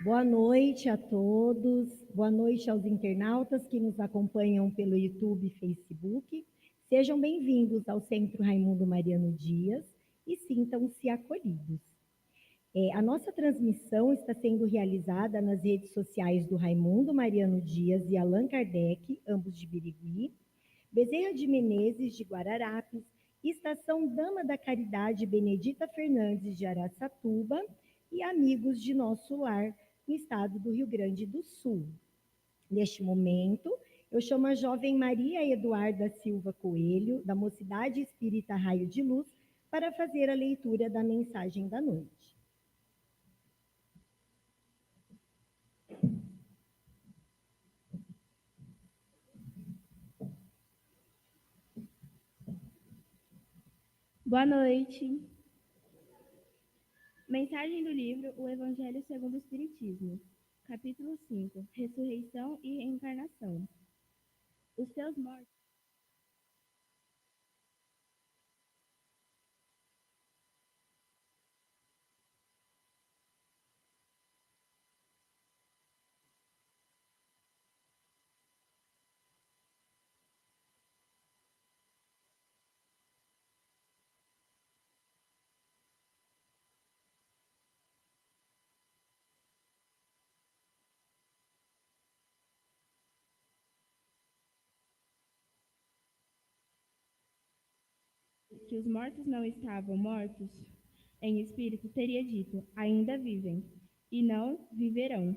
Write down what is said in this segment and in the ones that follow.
Boa noite a todos, boa noite aos internautas que nos acompanham pelo YouTube e Facebook. Sejam bem-vindos ao Centro Raimundo Mariano Dias e sintam-se acolhidos. A nossa transmissão está sendo realizada nas redes sociais do Raimundo Mariano Dias e Allan Kardec, ambos de Birigui, Bezerra de Menezes, de Guararapes, Estação Dama da Caridade Benedita Fernandes, de Araçatuba, e Amigos de Nosso Lar, no estado do Rio Grande do Sul. Neste momento, eu chamo a jovem Maria Eduarda Silva Coelho, da Mocidade Espírita Raio de Luz, para fazer a leitura da mensagem da noite. Boa noite. Mensagem do livro O Evangelho segundo o Espiritismo, capítulo 5, Ressurreição e Reencarnação. Os seus mortos que os mortos não estavam mortos em espírito, teria dito, ainda vivem, e não viverão.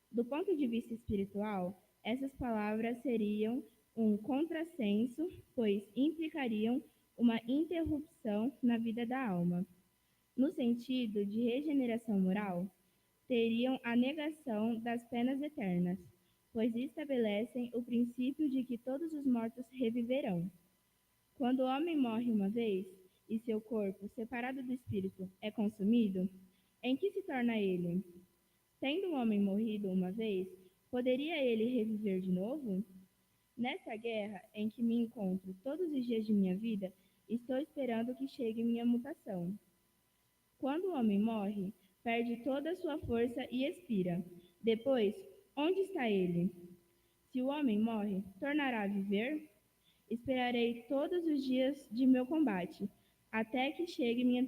Do ponto de vista espiritual, essas palavras seriam um contrassenso, pois implicariam uma interrupção na vida da alma. No sentido de regeneração moral, teriam a negação das penas eternas, pois estabelecem o princípio de que todos os mortos reviverão. Quando o homem morre uma vez e seu corpo, separado do espírito, é consumido, em que se torna ele? Tendo o homem morrido uma vez, poderia ele reviver de novo? Nessa guerra em que me encontro todos os dias de minha vida, estou esperando que chegue minha mutação. Quando o homem morre, perde toda a sua força e expira. Depois, onde está ele? Se o homem morre, tornará a viver? Esperarei todos os dias de meu combate, até que chegue minha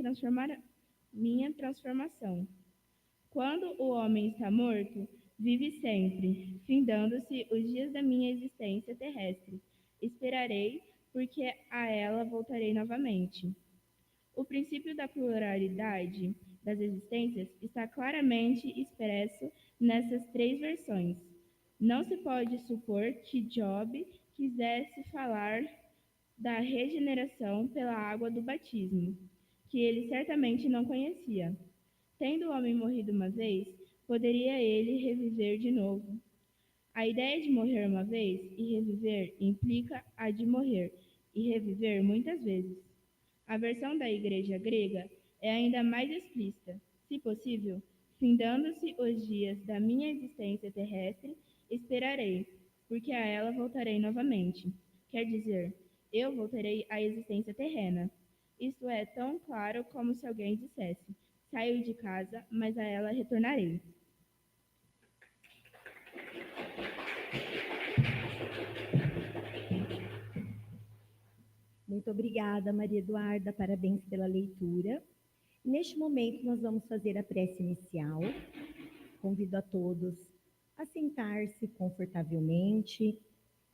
transformação. Quando o homem está morto, vive sempre, findando-se os dias da minha existência terrestre. Esperarei, porque a ela voltarei novamente. O princípio da pluralidade das existências está claramente expresso nessas três versões. Não se pode supor que Job quisesse falar da regeneração pela água do batismo, que ele certamente não conhecia. Tendo o homem morrido uma vez, poderia ele reviver de novo. A ideia de morrer uma vez e reviver implica a de morrer e reviver muitas vezes. A versão da Igreja grega é ainda mais explícita. Se possível, findando-se os dias da minha existência terrestre, esperarei, porque a ela voltarei novamente. Quer dizer, eu voltarei à existência terrena. Isto é tão claro como se alguém dissesse: saio de casa, mas a ela retornarei. Muito obrigada, Maria Eduarda, parabéns pela leitura. Neste momento, nós vamos fazer a prece inicial. Convido a todos a sentar-se confortavelmente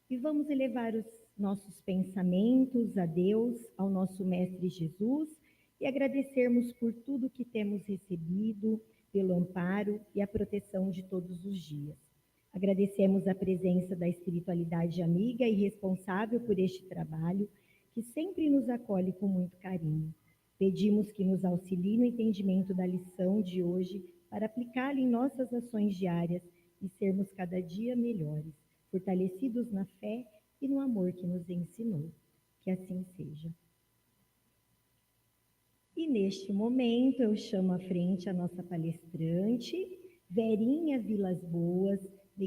e vamos elevar os nossos pensamentos a Deus, ao nosso Mestre Jesus, e agradecermos por tudo que temos recebido, pelo amparo e a proteção de todos os dias. Agradecemos a presença da espiritualidade amiga e responsável por este trabalho, que sempre nos acolhe com muito carinho. Pedimos que nos auxilie no entendimento da lição de hoje para aplicá-la em nossas ações diárias e sermos cada dia melhores, fortalecidos na fé e no amor que nos ensinou. Que assim seja. E neste momento eu chamo à frente a nossa palestrante, Verinha Vilas Boas,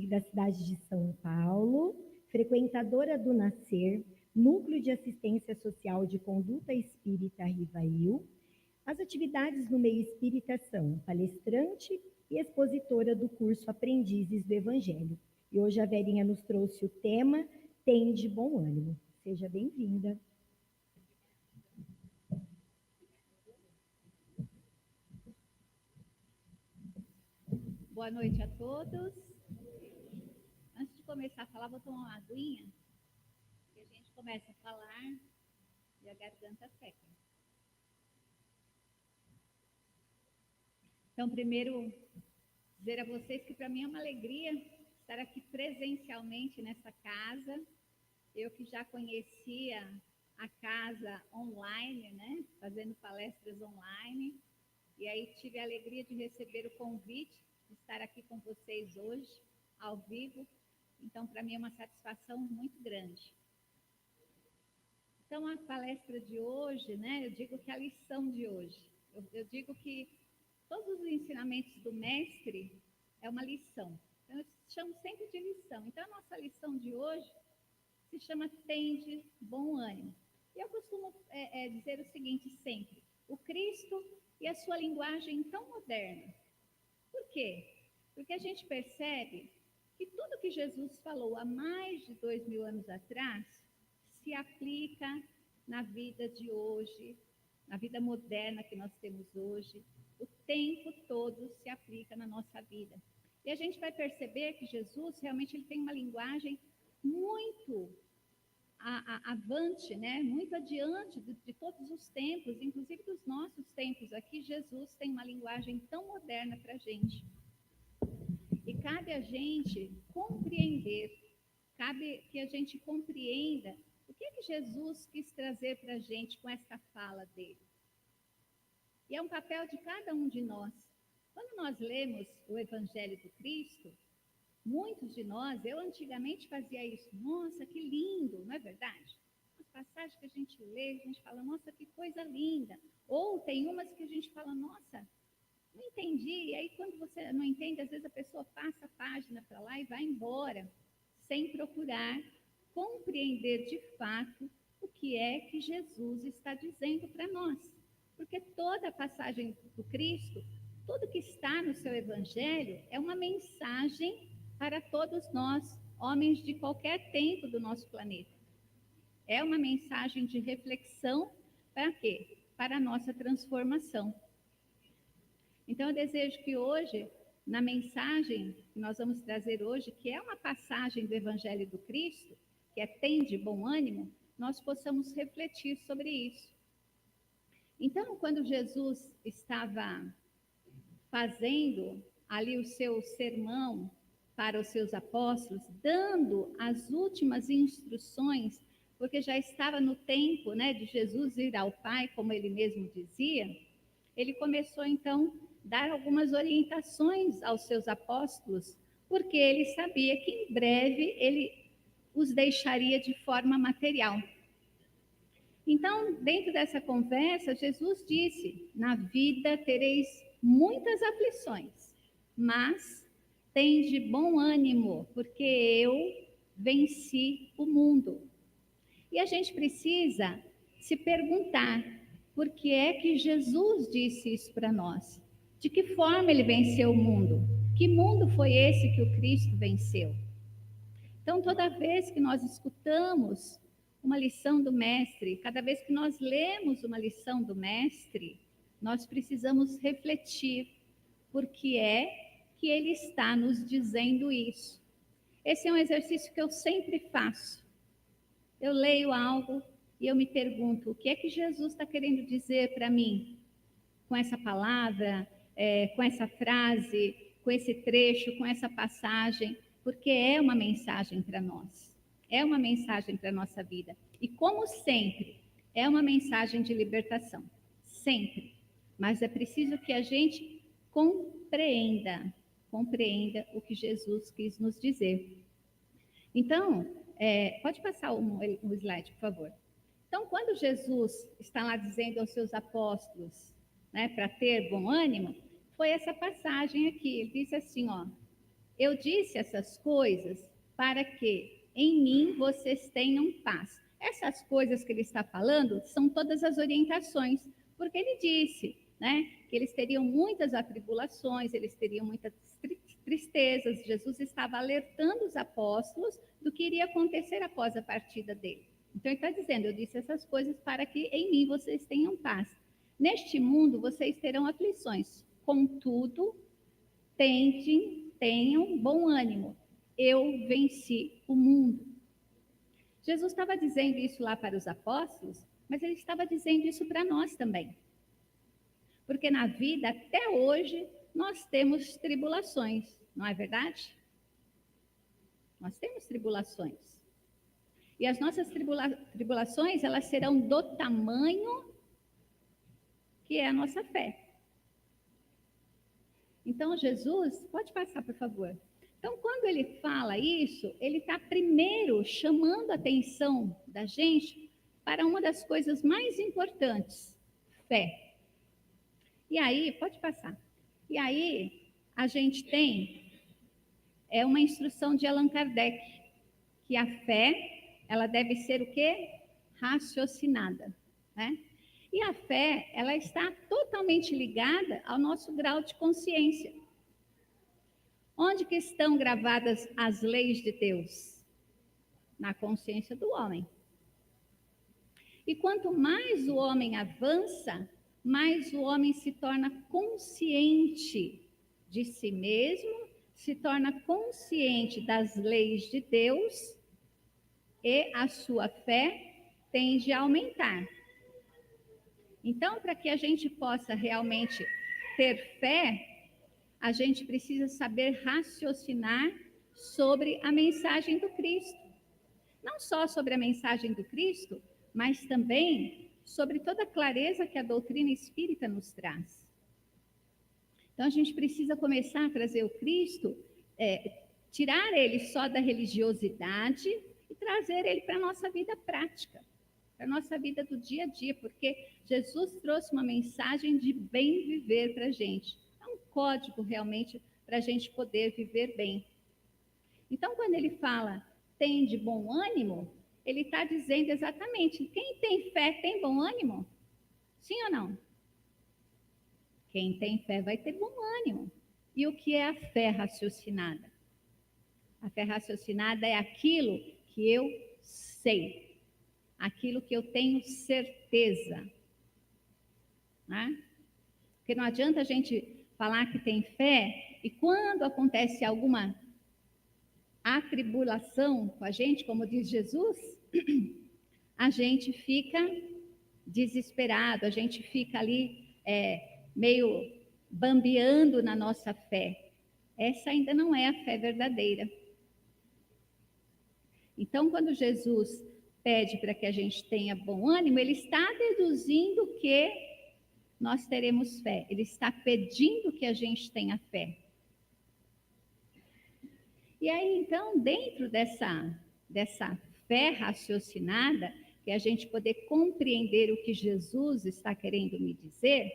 da cidade de São Paulo, frequentadora do Nascer, Núcleo de Assistência Social de Conduta Espírita Rivail. As atividades no meio espírita são palestrante e expositora do curso Aprendizes do Evangelho. E hoje a Verinha nos trouxe o tema Tende Bom Ânimo. Seja bem-vinda. Boa noite a todos. Antes de começar a falar, vou tomar uma aguinha, que a gente começa a falar e a garganta seca. Então, primeiro, dizer a vocês que para mim é uma alegria estar aqui presencialmente nessa casa. Eu que já conhecia a casa online, né, fazendo palestras online, e aí tive a alegria de receber o convite de estar aqui com vocês hoje, ao vivo. Então, para mim é uma satisfação muito grande. Então, a palestra de hoje, né, eu digo que a lição de hoje, eu digo que todos os ensinamentos do mestre é uma lição. Então, eu chamo sempre de lição. Então, a nossa lição de hoje se chama Tende Bom Ânimo. E eu costumo dizer o seguinte sempre: o Cristo e a sua linguagem tão moderna. Por quê? Porque a gente percebe que tudo que Jesus falou há mais de 2000 anos atrás se aplica na vida de hoje, na vida moderna que nós temos hoje. O tempo todo se aplica na nossa vida. E a gente vai perceber que Jesus realmente ele tem uma linguagem muito avante, né? Muito adiante de todos os tempos, inclusive dos nossos tempos aqui. Jesus tem uma linguagem tão moderna para a gente. E cabe a gente compreender, cabe que a gente compreenda o que é que Jesus quis trazer para a gente com essa fala dele. E é um papel de cada um de nós. Quando nós lemos o Evangelho do Cristo, muitos de nós, eu antigamente fazia isso, nossa, que lindo, não é verdade? As passagens que a gente lê, a gente fala, nossa, que coisa linda. Ou tem umas que a gente fala, nossa, não entendi. E aí, quando você não entende, às vezes a pessoa passa a página para lá e vai embora, sem procurar compreender de fato o que é que Jesus está dizendo para nós. Porque toda a passagem do Cristo, tudo que está no seu Evangelho, é uma mensagem para todos nós, homens de qualquer tempo do nosso planeta. É uma mensagem de reflexão para quê? Para a nossa transformação. Então, eu desejo que hoje, na mensagem que nós vamos trazer hoje, que é uma passagem do Evangelho do Cristo, que é Tende Bom Ânimo, nós possamos refletir sobre isso. Então, quando Jesus estava fazendo ali o seu sermão para os seus apóstolos, dando as últimas instruções, porque já estava no tempo, né, de Jesus ir ao Pai, como ele mesmo dizia, ele começou então a dar algumas orientações aos seus apóstolos, porque ele sabia que em breve ele os deixaria de forma material. Então, dentro dessa conversa, Jesus disse: na vida tereis muitas aflições, mas tende bom ânimo, porque eu venci o mundo. E a gente precisa se perguntar, por que é que Jesus disse isso para nós? De que forma ele venceu o mundo? Que mundo foi esse que o Cristo venceu? Então, toda vez que nós escutamos uma lição do Mestre, cada vez que nós lemos uma lição do Mestre, nós precisamos refletir por que é que ele está nos dizendo isso. Esse é um exercício que eu sempre faço. Eu leio algo e eu me pergunto, o que é que Jesus está querendo dizer para mim com essa palavra, com essa frase, com esse trecho, com essa passagem? Porque é uma mensagem para nós, é uma mensagem para a nossa vida. E como sempre, é uma mensagem de libertação, sempre. Mas é preciso que a gente compreenda o que Jesus quis nos dizer. Então, pode passar um slide, por favor. Então, quando Jesus está lá dizendo aos seus apóstolos, né, para ter bom ânimo, foi essa passagem aqui. Ele disse assim, ó: eu disse essas coisas para que em mim vocês tenham paz. Essas coisas que ele está falando são todas as orientações, porque ele disse, né? Que eles teriam muitas atribulações, eles teriam muitas tristezas. Jesus estava alertando os apóstolos do que iria acontecer após a partida dele. Então, ele está dizendo, eu disse essas coisas para que em mim vocês tenham paz. Neste mundo vocês terão aflições, contudo, tenham bom ânimo. Eu venci o mundo. Jesus estava dizendo isso lá para os apóstolos, mas ele estava dizendo isso para nós também. Porque na vida, até hoje, nós temos tribulações, não é verdade? Nós temos tribulações. E as nossas tribulações, elas serão do tamanho que é a nossa fé. Então, Jesus, pode passar, por favor. Então, quando ele fala isso, ele está primeiro chamando a atenção da gente para uma das coisas mais importantes, fé. E aí, pode passar. E aí, a gente tem uma instrução de Allan Kardec, que a fé, ela deve ser o quê? Raciocinada, né? E a fé, ela está totalmente ligada ao nosso grau de consciência. Onde que estão gravadas as leis de Deus? Na consciência do homem. E quanto mais o homem avança, mais o homem se torna consciente de si mesmo, se torna consciente das leis de Deus e a sua fé tende a aumentar. Então, para que a gente possa realmente ter fé, a gente precisa saber raciocinar sobre a mensagem do Cristo. Não só sobre a mensagem do Cristo, mas também sobre toda a clareza que a doutrina espírita nos traz. Então, a gente precisa começar a trazer o Cristo, tirar ele só da religiosidade e trazer ele para a nossa vida prática, para a nossa vida do dia a dia, porque Jesus trouxe uma mensagem de bem viver para a gente. É um código realmente para a gente poder viver bem. Então, quando ele fala, tem de bom ânimo, ele está dizendo exatamente, quem tem fé tem bom ânimo? Sim ou não? Quem tem fé vai ter bom ânimo. E o que é a fé raciocinada? A fé raciocinada é aquilo que eu sei, aquilo que eu tenho certeza. Né? Porque não adianta a gente falar que tem fé e quando acontece alguma atribulação com a gente, como diz Jesus, a gente fica desesperado, a gente fica ali meio bambeando na nossa fé. Essa ainda não é a fé verdadeira. Então, quando Jesus pede para que a gente tenha bom ânimo, ele está deduzindo que nós teremos fé. Ele está pedindo que a gente tenha fé. E aí, então, dentro dessa fé raciocinada, que a gente poder compreender o que Jesus está querendo me dizer,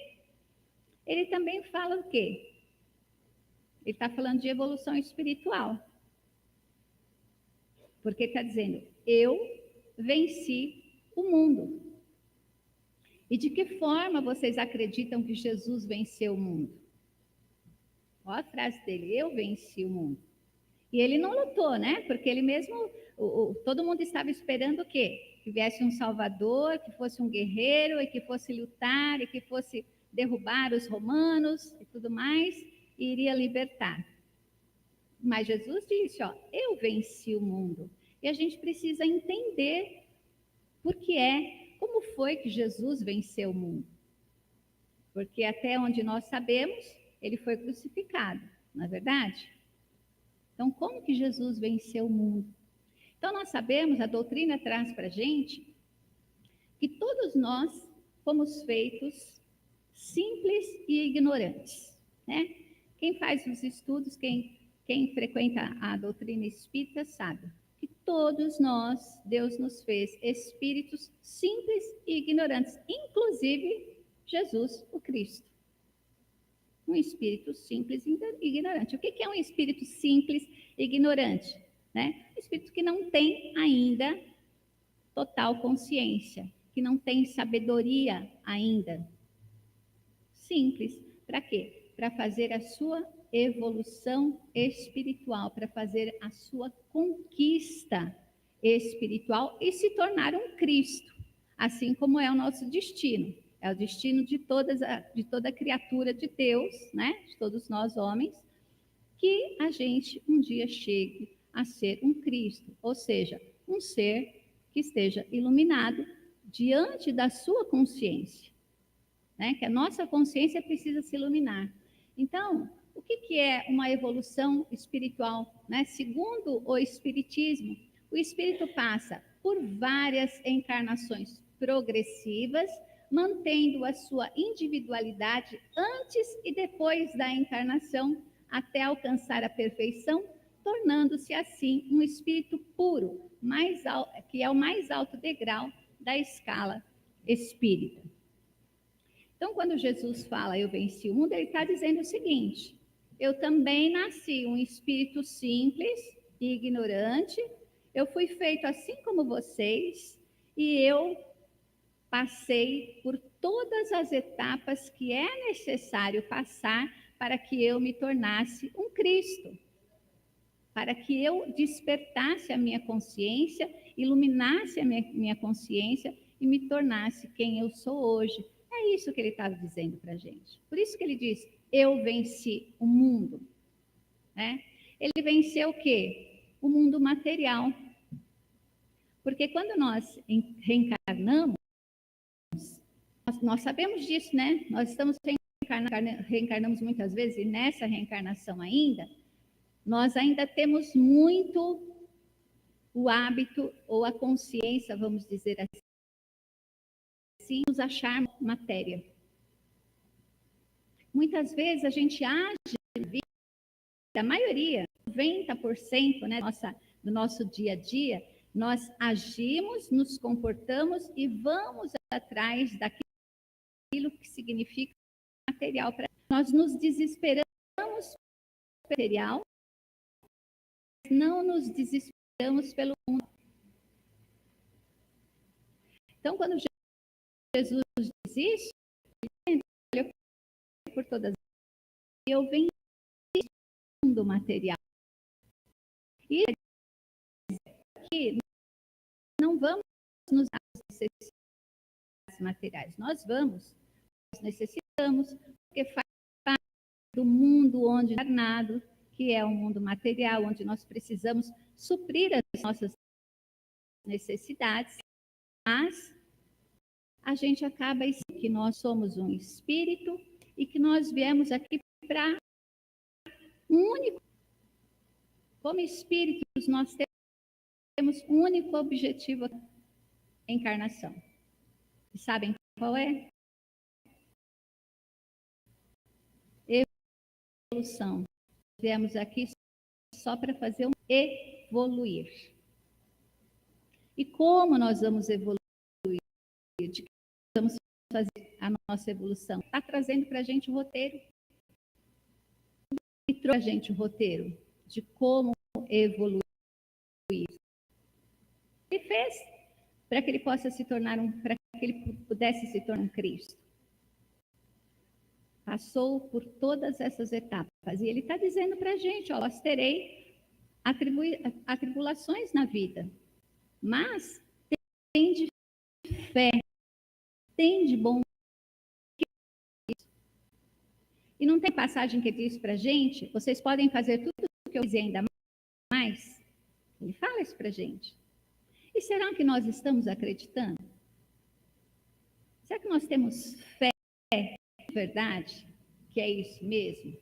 ele também fala o quê? Ele está falando de evolução espiritual. Porque está dizendo, eu venci o mundo. E de que forma vocês acreditam que Jesus venceu o mundo? Olha a frase dele, eu venci o mundo. E ele não lutou, né? Porque ele mesmo, todo mundo estava esperando o quê? Que viesse um salvador, que fosse um guerreiro, e que fosse lutar, e que fosse derrubar os romanos e tudo mais, e iria libertar. Mas Jesus disse, ó, eu venci o mundo. E a gente precisa entender como foi que Jesus venceu o mundo. Porque até onde nós sabemos, ele foi crucificado, não é verdade? Então, como que Jesus venceu o mundo? Então, nós sabemos, a doutrina traz para a gente, que todos nós fomos feitos simples e ignorantes, né? Quem faz os estudos, quem frequenta a doutrina espírita sabe que todos nós, Deus nos fez espíritos simples e ignorantes, inclusive Jesus, o Cristo. Um espírito simples e ignorante. O que é um espírito simples e ignorante? Né? Um espírito que não tem ainda total consciência, que não tem sabedoria ainda. simples. Para quê? Para fazer a sua evolução espiritual, para fazer a sua conquista espiritual e se tornar um Cristo, assim como é o nosso destino. É o destino de toda criatura de Deus, né? De todos nós homens, que a gente um dia chegue a ser um Cristo, ou seja, um ser que esteja iluminado diante da sua consciência, né? Que a nossa consciência precisa se iluminar. Então, o que é uma evolução espiritual, né? Segundo o Espiritismo, o espírito passa por várias encarnações progressivas, mantendo a sua individualidade antes e depois da encarnação, até alcançar a perfeição, tornando-se assim um espírito puro, que é o mais alto degrau da escala espírita. Então, quando Jesus fala, eu venci o mundo, ele está dizendo o seguinte: eu também nasci um espírito simples e ignorante, eu fui feito assim como vocês, e eu passei por todas as etapas que é necessário passar para que eu me tornasse um Cristo, para que eu despertasse a minha consciência, iluminasse a minha consciência e me tornasse quem eu sou hoje. É isso que ele estava dizendo para a gente. Por isso que ele diz, eu venci o mundo. Né? Ele venceu o quê? O mundo material. Porque quando nós reencarnamos, nós sabemos disso, né? Nós estamos reencarnamos muitas vezes, e nessa reencarnação ainda, nós ainda temos muito o hábito ou a consciência, vamos dizer assim, nos acharmos matéria. Muitas vezes a gente age, a maioria, 90%, né, do nosso dia a dia, nós agimos, nos comportamos e vamos atrás daquilo que significa material. Nós nos desesperamos pelo material, não nos desesperamos pelo mundo. Então, quando Jesus diz isso, ele por todas eu venho do mundo material. E aqui não vamos nos dar as necessidades materiais. Nós necessitamos, porque faz parte do mundo onde encarnado, que é um mundo material, onde nós precisamos suprir as nossas necessidades, mas a gente acaba esquecendo que nós somos um espírito e que nós viemos aqui para um único. Como espíritos, nós temos um único objetivo: encarnação. E sabem qual é? Evolução. Viemos aqui só para fazer evoluir. E como nós vamos evoluir? De que vamos fazer a nossa evolução? Está trazendo para a gente o roteiro. E trouxe a gente o roteiro de como evoluir. Ele fez para que ele possa se tornar para que ele pudesse se tornar um Cristo. Passou por todas essas etapas. E ele está dizendo para a gente, ó, nós terei atribulações na vida. Mas tem de fé, tem de bom. E não tem passagem que diz para a gente, vocês podem fazer tudo o que eu fizer ainda mais? Ele fala isso para a gente. E será que nós estamos acreditando? Será que nós temos fé de verdade? Que é isso mesmo?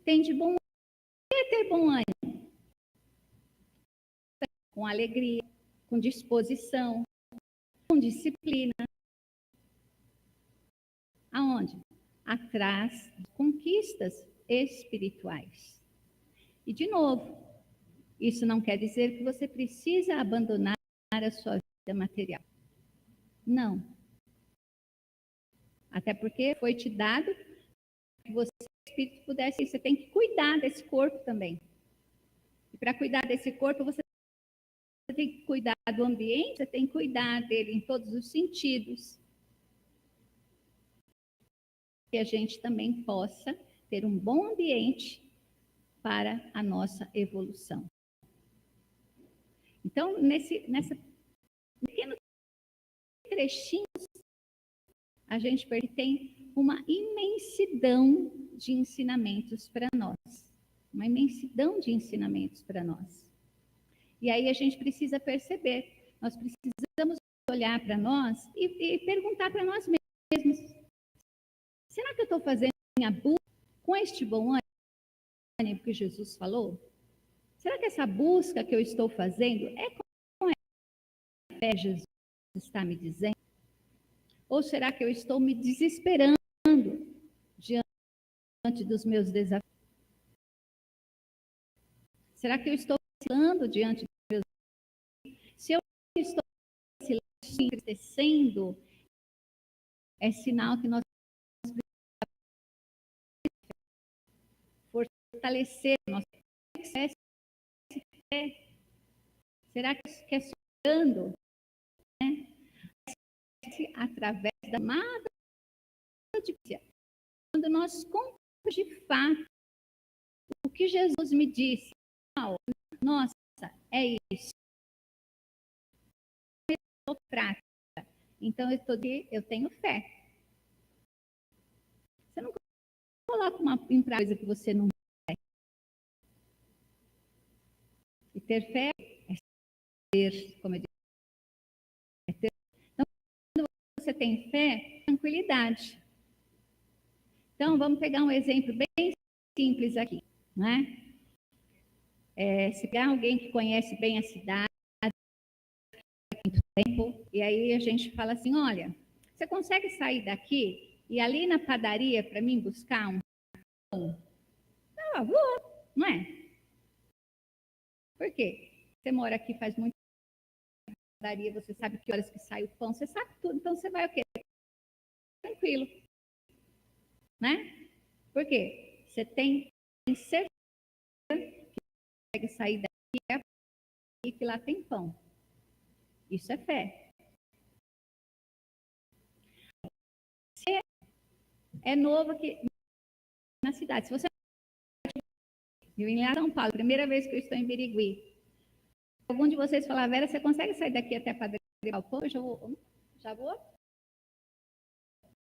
Tem de bom ânimo. O que é ter bom ânimo? Com alegria, com disposição, com disciplina. Aonde? Atrás de conquistas espirituais. E, de novo, isso não quer dizer que você precisa abandonar a sua vida material. Não. Até porque foi te dado que você, o espírito, pudesse. Você tem que cuidar desse corpo também. E para cuidar desse corpo, você tem que cuidar do ambiente, você tem que cuidar dele em todos os sentidos. Que a gente também possa ter um bom ambiente para a nossa evolução. Então, nessa pequeno trechinho, a gente tem uma imensidão de ensinamentos para nós. Uma imensidão de ensinamentos para nós. E aí a gente precisa perceber, nós precisamos olhar para nós e perguntar para nós mesmos: será que eu estou fazendo minha busca com este bom ânimo que Jesus falou? Será que essa busca que eu estou fazendo é com a fé que Jesus está me dizendo? Ou será que eu estou me desesperando diante dos meus desafios? Será que eu estou vacilando diante dos meus desafios? Se eu estou vacilando, entristecendo, é sinal que nós precisamos fortalecer nossa fé. Será que é sonhando, né? Através da amada notícia, quando nós compramos de fato o que Jesus me disse, nossa, é isso, prática. Então eu tenho fé. Você não coloca em prática coisa que você não quer. E ter fé é ter, como eu disse, é ter. Então, quando você tem fé, tranquilidade. Então, vamos pegar um exemplo bem simples aqui, né? Se pegar alguém que conhece bem a cidade, há muito tempo, e aí a gente fala assim: olha, você consegue sair daqui e ali na padaria para mim buscar um pão? Ah, vou, não é? Por quê? Você mora aqui faz muito tempo na padaria, você sabe que horas que sai o pão, você sabe tudo, então você vai o quê? Tranquilo, né? Por quê? Você tem certeza que consegue sair daqui e que lá tem pão. Isso é fé. Você é novo aqui na cidade. Se você eu em São Paulo, primeira vez que eu estou em Birigui, algum de vocês falar: Vera, você consegue sair daqui até a padaria Galpão? Eu já vou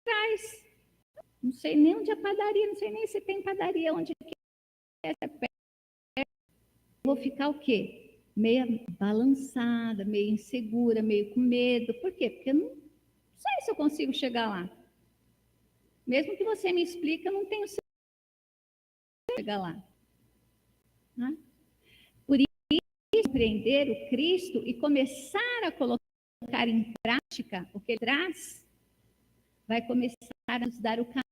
atrás. Não sei nem onde é padaria, não sei nem se tem padaria onde é. Vou ficar o quê? Meio balançada, meio insegura, meio com medo. Por quê? Porque eu não sei se eu consigo chegar lá. Mesmo que você me explique, eu não tenho certeza de chegar lá. Né? Por isso, compreender o Cristo e começar a colocar em prática o que ele traz, vai começar a nos dar o caminho.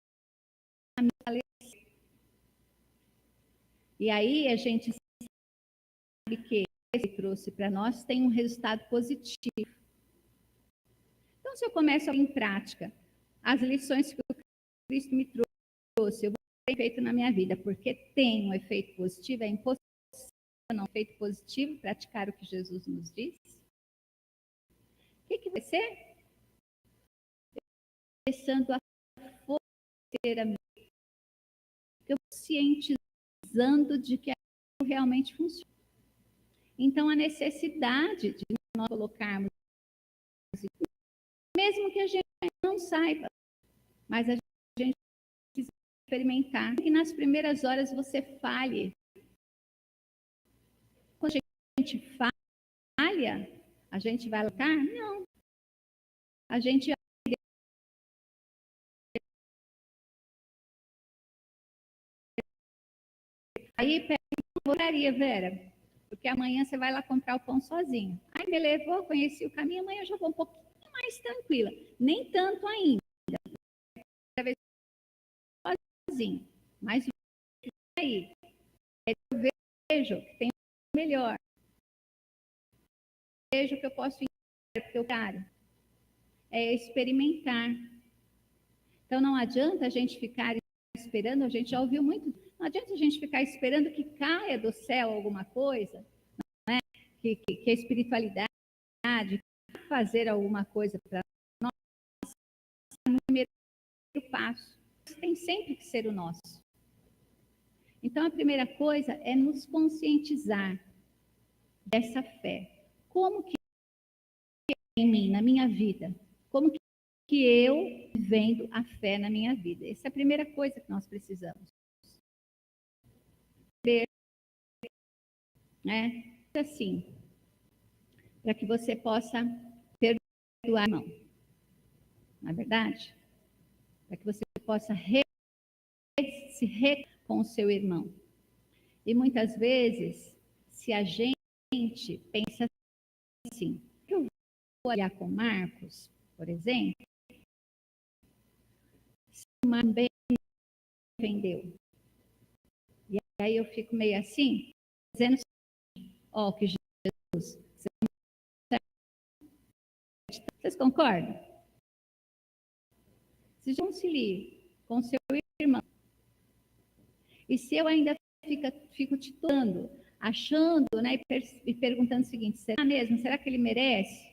E aí a gente sabe que ele trouxe para nós tem um resultado positivo. Então, se eu começo a em prática as lições que o Cristo me trouxe, eu vou ter efeito na minha vida, porque tem um efeito positivo, é impossível não ter efeito positivo praticar o que Jesus nos disse. O que vai ser? Começando a fortalecer a minha vida, eu cientizando de que aquilo realmente funciona. Então, a necessidade de nós colocarmos, mesmo que a gente não saiba, mas a gente precisa experimentar, que nas primeiras horas você falhe. Quando a gente falha, a gente vai lutar? Não. A gente aí pega uma porcaria, Vera, porque amanhã você vai lá comprar o pão sozinho. Aí me levou, conheci o caminho, amanhã eu já vou um pouquinho mais tranquila. Nem tanto ainda. Sozinho. Mas aí, eu vejo que tem melhor. Eu vejo que eu posso ir porque eu quero. É experimentar. Então não adianta a gente ficar esperando, a gente já ouviu muito, não adianta a gente ficar esperando que caia do céu alguma coisa, não é? que a espiritualidade fazer alguma coisa para nós, no primeiro passo. Isso tem sempre que ser o nosso. Então, a primeira coisa é nos conscientizar dessa fé. Como que é em mim, na minha vida? Como que eu vendo a fé na minha vida? Essa é a primeira coisa que nós precisamos. Né? Assim, para que você possa perdoar, irmão. Não é verdade? Para que você possa se com o seu irmão. E muitas vezes, se a gente pensa assim, eu vou olhar com Marcos, por exemplo, se o Marcos bem vendeu. E aí eu fico meio assim, dizendo ó, que Jesus, vocês concordam? Se reconcilie com seu irmão. E se eu ainda fico titulando, achando, né, e perguntando o seguinte, será mesmo? Será que ele merece?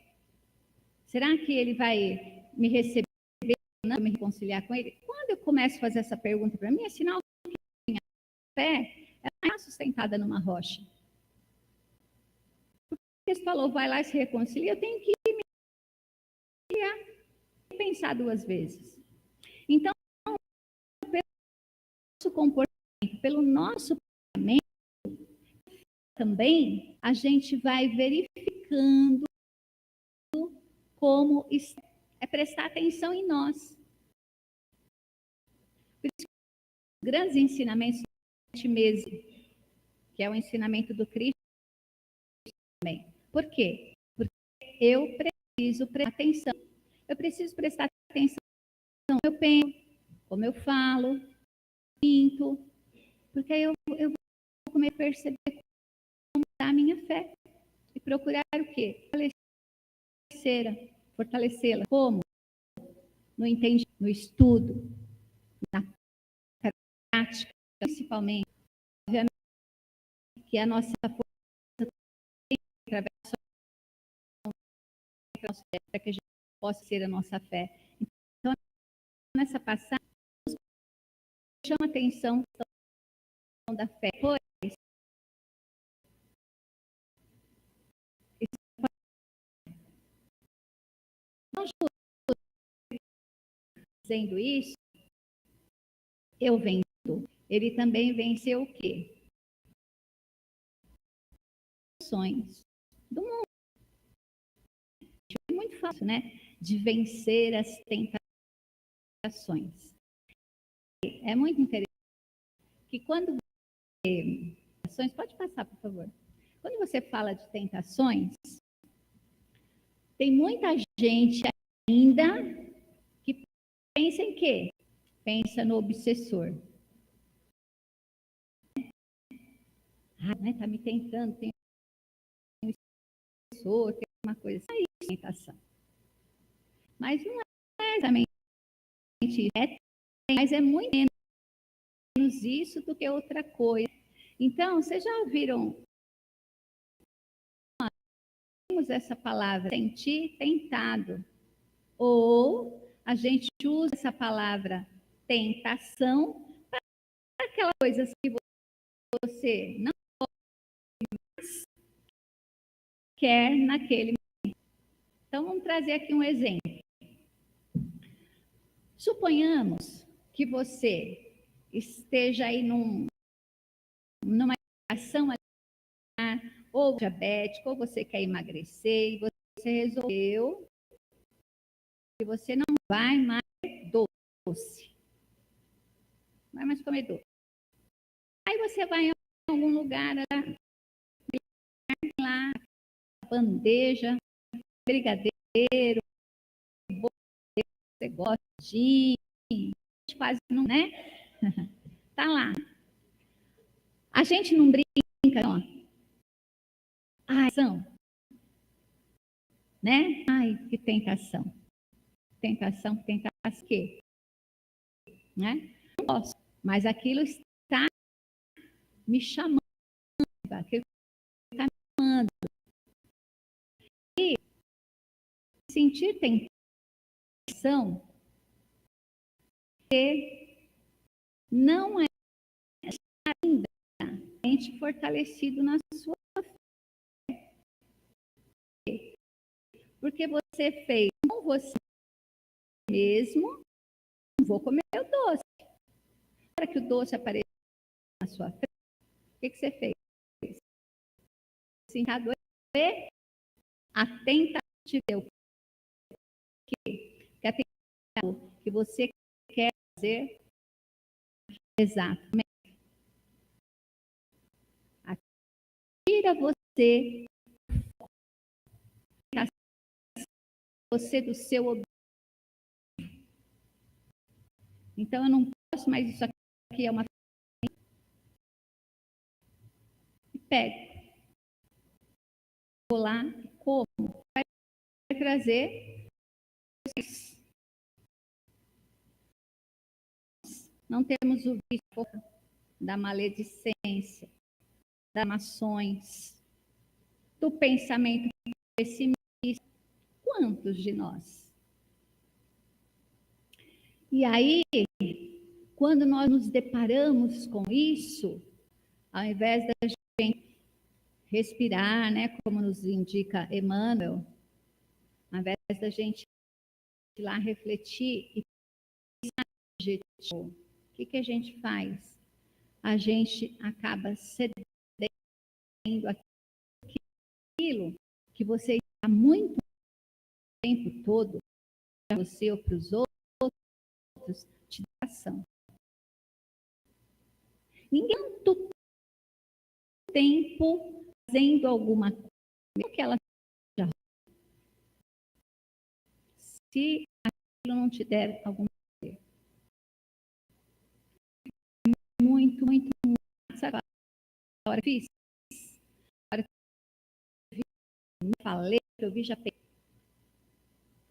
Será que ele vai me receber, não, me reconciliar com ele? Quando eu começo a fazer essa pergunta para mim, é sinal que minha fé ela é sustentada numa rocha. Porque ele falou, vai lá e se reconcilia, eu tenho que me reconciliar, pensar duas vezes. Então, pelo nosso comportamento, pelo nosso pensamento, também a gente vai verificando como é prestar atenção em nós. Por isso, os grandes ensinamentos do mesmo, que é o ensinamento do Cristo também. Por quê? Porque eu preciso prestar atenção. Eu preciso prestar atenção no que eu penso, como eu falo, pinto, porque aí eu vou começar a perceber como está a minha fé e procurar o quê? Fortalecê-la. Como? No entendimento, no estudo, na prática, principalmente. Obviamente que a nossa força tem que através para que a gente possa ser a nossa fé. Então, nessa passagem, chama atenção da fé. Pois, dizendo isso, eu venço. Ele também venceu o quê? Ações do mundo. É muito fácil, né? De vencer as tentações. É muito interessante que quando você... Pode passar, por favor. Quando você fala de tentações, tem muita gente ainda que pensa em quê? Pensa no obsessor. Tá me tentando, tem um obsessor, tem uma coisa assim, tentação. Mas não é exatamente isso, mas é muito menos isso do que outra coisa. Então, vocês já ouviram essa palavra, sentir tentado? Ou a gente usa essa palavra tentação para aquelas coisas que você não quer naquele momento. Então, vamos trazer aqui um exemplo. Suponhamos que você esteja aí numa ação ou diabético, ou você quer emagrecer, e você resolveu que você não vai mais comer doce. Não vai mais comer doce. Aí você vai em algum lugar lá, bandeja, brigadeiro, você gosta de quase não, né? Tá lá. A gente não brinca, ó. Ai, são, né? Ai, que tentação. Tentação, o quê? Né? Não posso, mas aquilo está me chamando, aquilo está me chamando. sentir tentação, que não é ainda fortalecido na sua fé. Porque você fez com você mesmo, não vou comer o doce. Para que o doce apareça na sua frente, o que você fez? Sentar doer, a tentativa que a tentativa que você quer fazer, exatamente, tira você do seu objetivo. Então eu não posso mais, isso aqui é uma e pego, vou lá, como? Vai trazer, não temos o vício da maledicência, das mações, do pensamento pessimista. Quantos de nós? E aí, quando nós nos deparamos com isso, ao invés da gente respirar, né, como nos indica Emmanuel, ao invés da gente ir lá refletir e pensar no objetivo, o que a gente faz? A gente acaba cedendo aquilo que você está muito tempo todo para você ou para os outros, te dá ação. Ninguém tanto tempo fazendo alguma coisa que ela já. Se aquilo não te der algum prazer. Muito, sabe, a hora que fiz, a hora que eu falei, que eu vi, já peguei.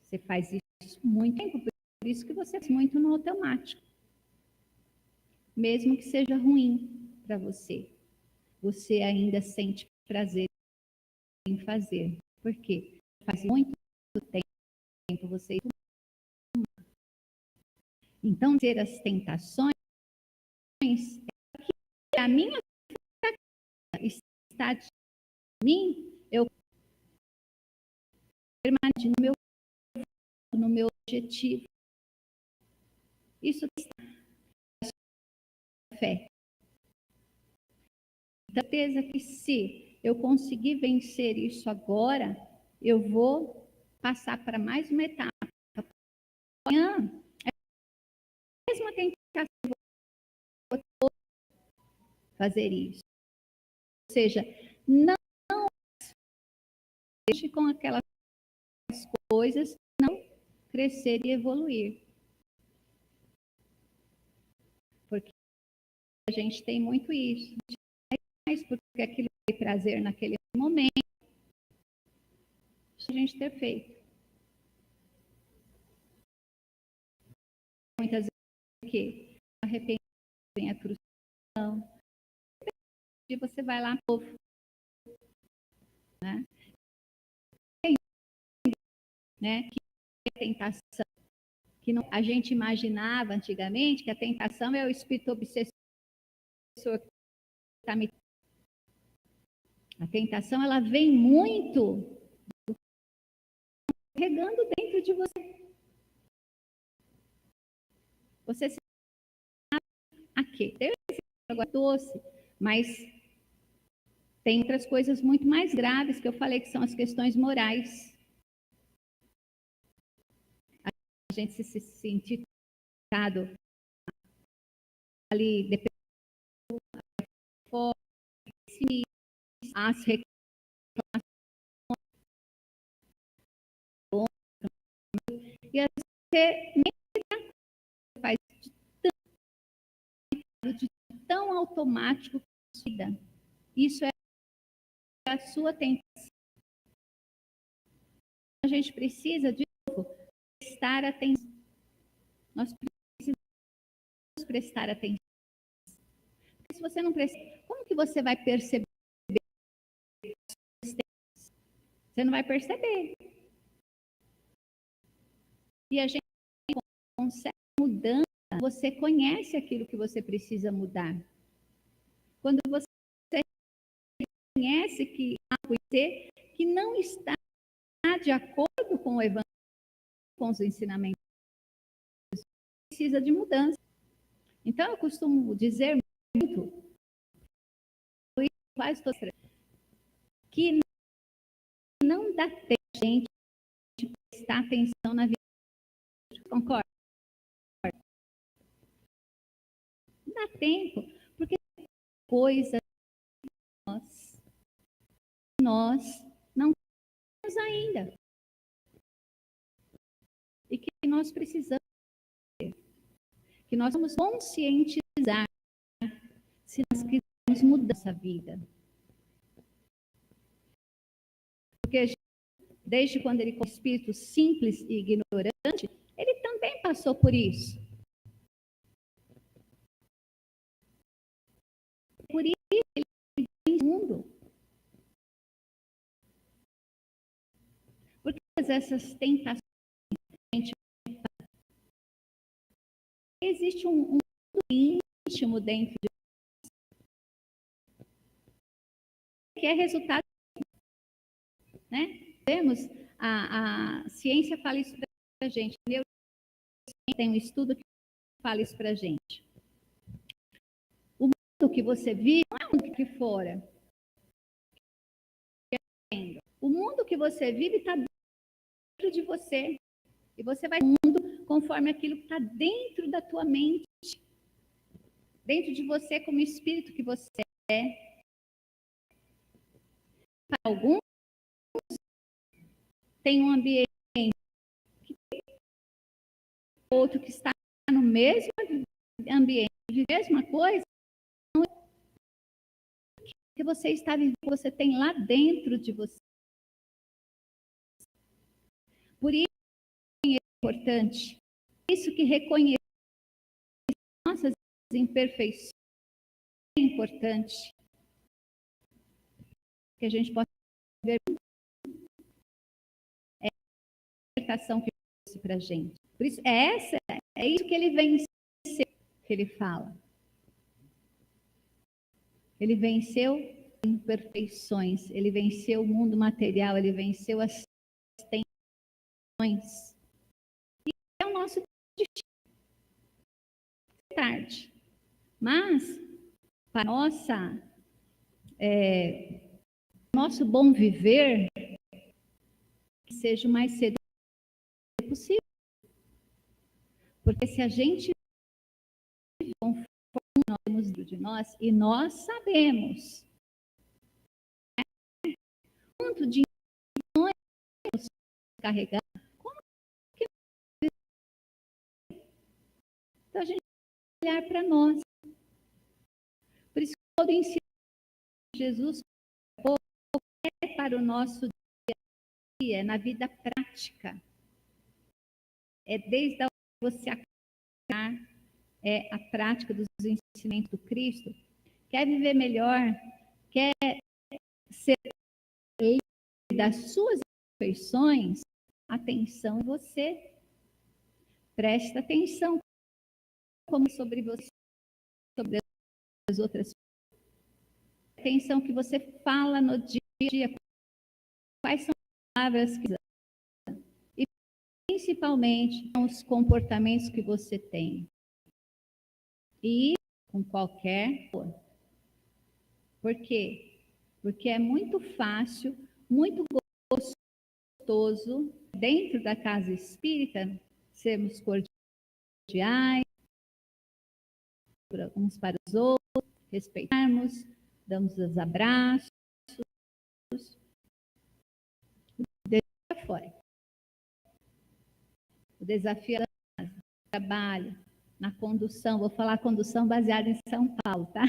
Você faz isso muito tempo, por isso que você faz muito no automático. Mesmo que seja ruim para você, você ainda sente prazer em fazer. Por quê? Faz muito tempo você. Então, ter as tentações é que a minha está de mim, eu permaneço no meu objetivo. Isso está na fé. Certeza que se eu conseguir vencer isso agora, eu vou passar para mais uma etapa. Amanhã é a mesma tentação, eu vou fazer isso. Ou seja, não deixe com aquelas coisas não crescer e evoluir. Porque a gente tem muito isso. Mas porque aquilo foi prazer naquele momento, a gente ter feito. Muitas vezes, porque arrependimento vem a frustração. E você vai lá novo, né? Que é a tentação. Que não, a gente imaginava antigamente que a tentação é o espírito obsessor que está me. A tentação, ela vem muito regando dentro de você. Você se aqui, tem esse negócio doce, mas tem outras coisas muito mais graves que eu falei que são as questões morais. A gente se sentir ali, dependendo as reclamações e você nem faz de tão automático que isso é a sua tentação. A gente precisa de novo prestar atenção. Nós precisamos prestar atenção. Porque se você não prestar, como que você vai perceber? Você não vai perceber. E a gente consegue mudança, você conhece aquilo que você precisa mudar. Quando você conhece que algo que não está de acordo com o evangelho, com os ensinamentos, precisa de mudança. Então, eu costumo dizer muito, quase toda que não dá tempo a gente de prestar atenção na vida. Concorda? Não dá tempo, porque coisa nós não temos ainda. E que nós precisamos ter. Que nós vamos conscientizar se nós quisermos mudar essa vida. Porque desde quando ele foi um espírito simples e ignorante, ele também passou por isso. Por isso ele vem no mundo. Porque todas essas tentações, existe um mundo íntimo dentro de nós, que é resultado, né? Vemos, a ciência fala isso para a gente, tem um estudo que fala isso para a gente. O mundo que você vive não é o mundo que fora. O mundo que você vive está dentro de você. E você vai no mundo conforme aquilo que está dentro da tua mente. Dentro de você, como espírito que você é. Para alguns, tem um ambiente que tem outro que está no mesmo ambiente, de mesma coisa, que você está vivendo, você tem lá dentro de você. Por isso é importante, isso que reconhecer nossas imperfeições é importante, que a gente possa ver a libertação que trouxe para a gente. Por isso, é isso que ele venceu, que ele fala. Ele venceu imperfeições, ele venceu o mundo material, ele venceu as tensões. E é o nosso destino. Tarde. Mas, para nosso bom viver, que seja o mais cedo possível. Porque se a gente vive conforme nós temos dentro de nós, e nós sabemos quanto de nós temos carregar, como que então a gente vai olhar para nós. Por isso que todo ensino de Jesus é para o nosso dia a dia, na vida prática. É desde a você acreditar, é a prática dos ensinamentos do Cristo. Quer viver melhor, quer ser livre das suas imperfeições, atenção em você. Presta atenção como sobre você, sobre as outras pessoas. Atenção que você fala no dia a dia. Quais são as palavras que usa? E principalmente os comportamentos que você tem. E com qualquer cor. Por quê? Porque é muito fácil, muito gostoso, dentro da casa espírita, sermos cordiais uns para os outros, respeitarmos, damos os abraços. Deixa fora. O desafio é no trabalho, na condução. Vou falar condução baseada em São Paulo, tá?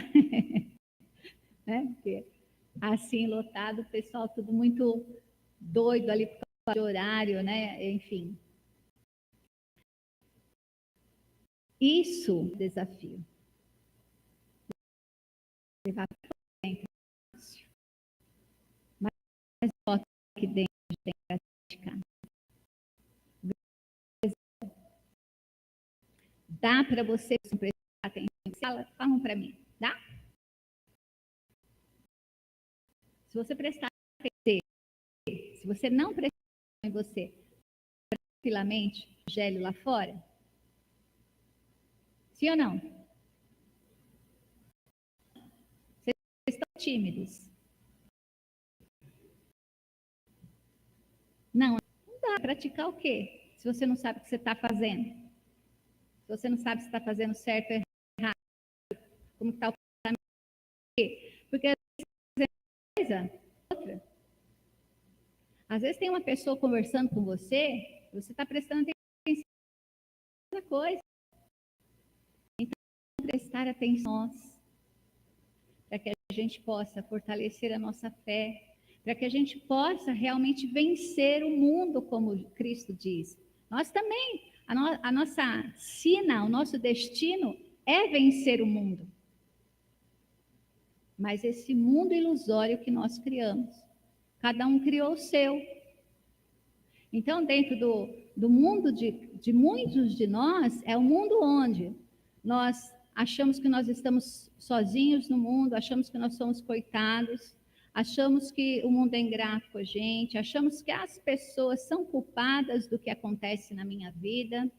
Né? Porque assim, lotado, o pessoal tudo muito doido ali por causa de horário, né? Enfim. Isso é desafio. Levar para dentro. Mas bota aqui dentro, tem que praticar. Dá para você prestar atenção? Falam para mim, dá? Se você prestar atenção, se você não prestar atenção em você, tranquilamente, gélio lá fora? Sim ou não? Vocês estão tímidos? Não dá. Praticar o quê? Se você não sabe o que você está fazendo. Se você não sabe se está fazendo certo ou errado. Como está o caminho. Porque às vezes coisa, outra. Às vezes tem uma pessoa conversando com você, você está prestando atenção em outra coisa. Então, prestar atenção para que a gente possa fortalecer a nossa fé, para que a gente possa realmente vencer o mundo, como Cristo diz. Nós também, a nossa sina, o nosso destino é vencer o mundo. Mas esse mundo ilusório que nós criamos, cada um criou o seu. Então, dentro do mundo de muitos de nós, é um mundo onde nós achamos que nós estamos sozinhos no mundo, achamos que nós somos coitados, achamos que o mundo é ingrato com a gente, achamos que as pessoas são culpadas do que acontece na minha vida,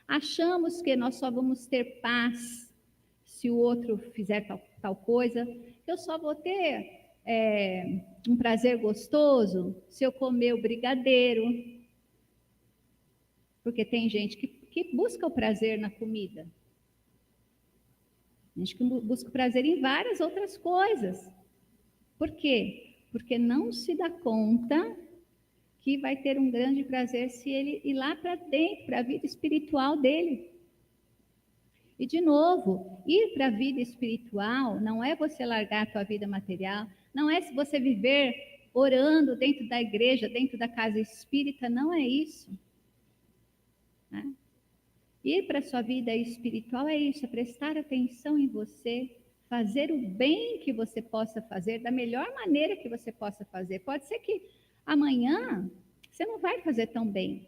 achamos que nós só vamos ter paz se o outro fizer tal coisa, que eu só vou ter um prazer gostoso se eu comer o brigadeiro, porque tem gente que busca o prazer na comida. A gente busca o prazer em várias outras coisas. Por quê? Porque não se dá conta que vai ter um grande prazer se ele ir lá para dentro, para a vida espiritual dele. E, de novo, ir para a vida espiritual não é você largar a tua vida material, não é se você viver orando dentro da igreja, dentro da casa espírita, não é isso. Né? Ir para a sua vida espiritual é isso, é prestar atenção em você, fazer o bem que você possa fazer, da melhor maneira que você possa fazer. Pode ser que amanhã você não vai fazer tão bem.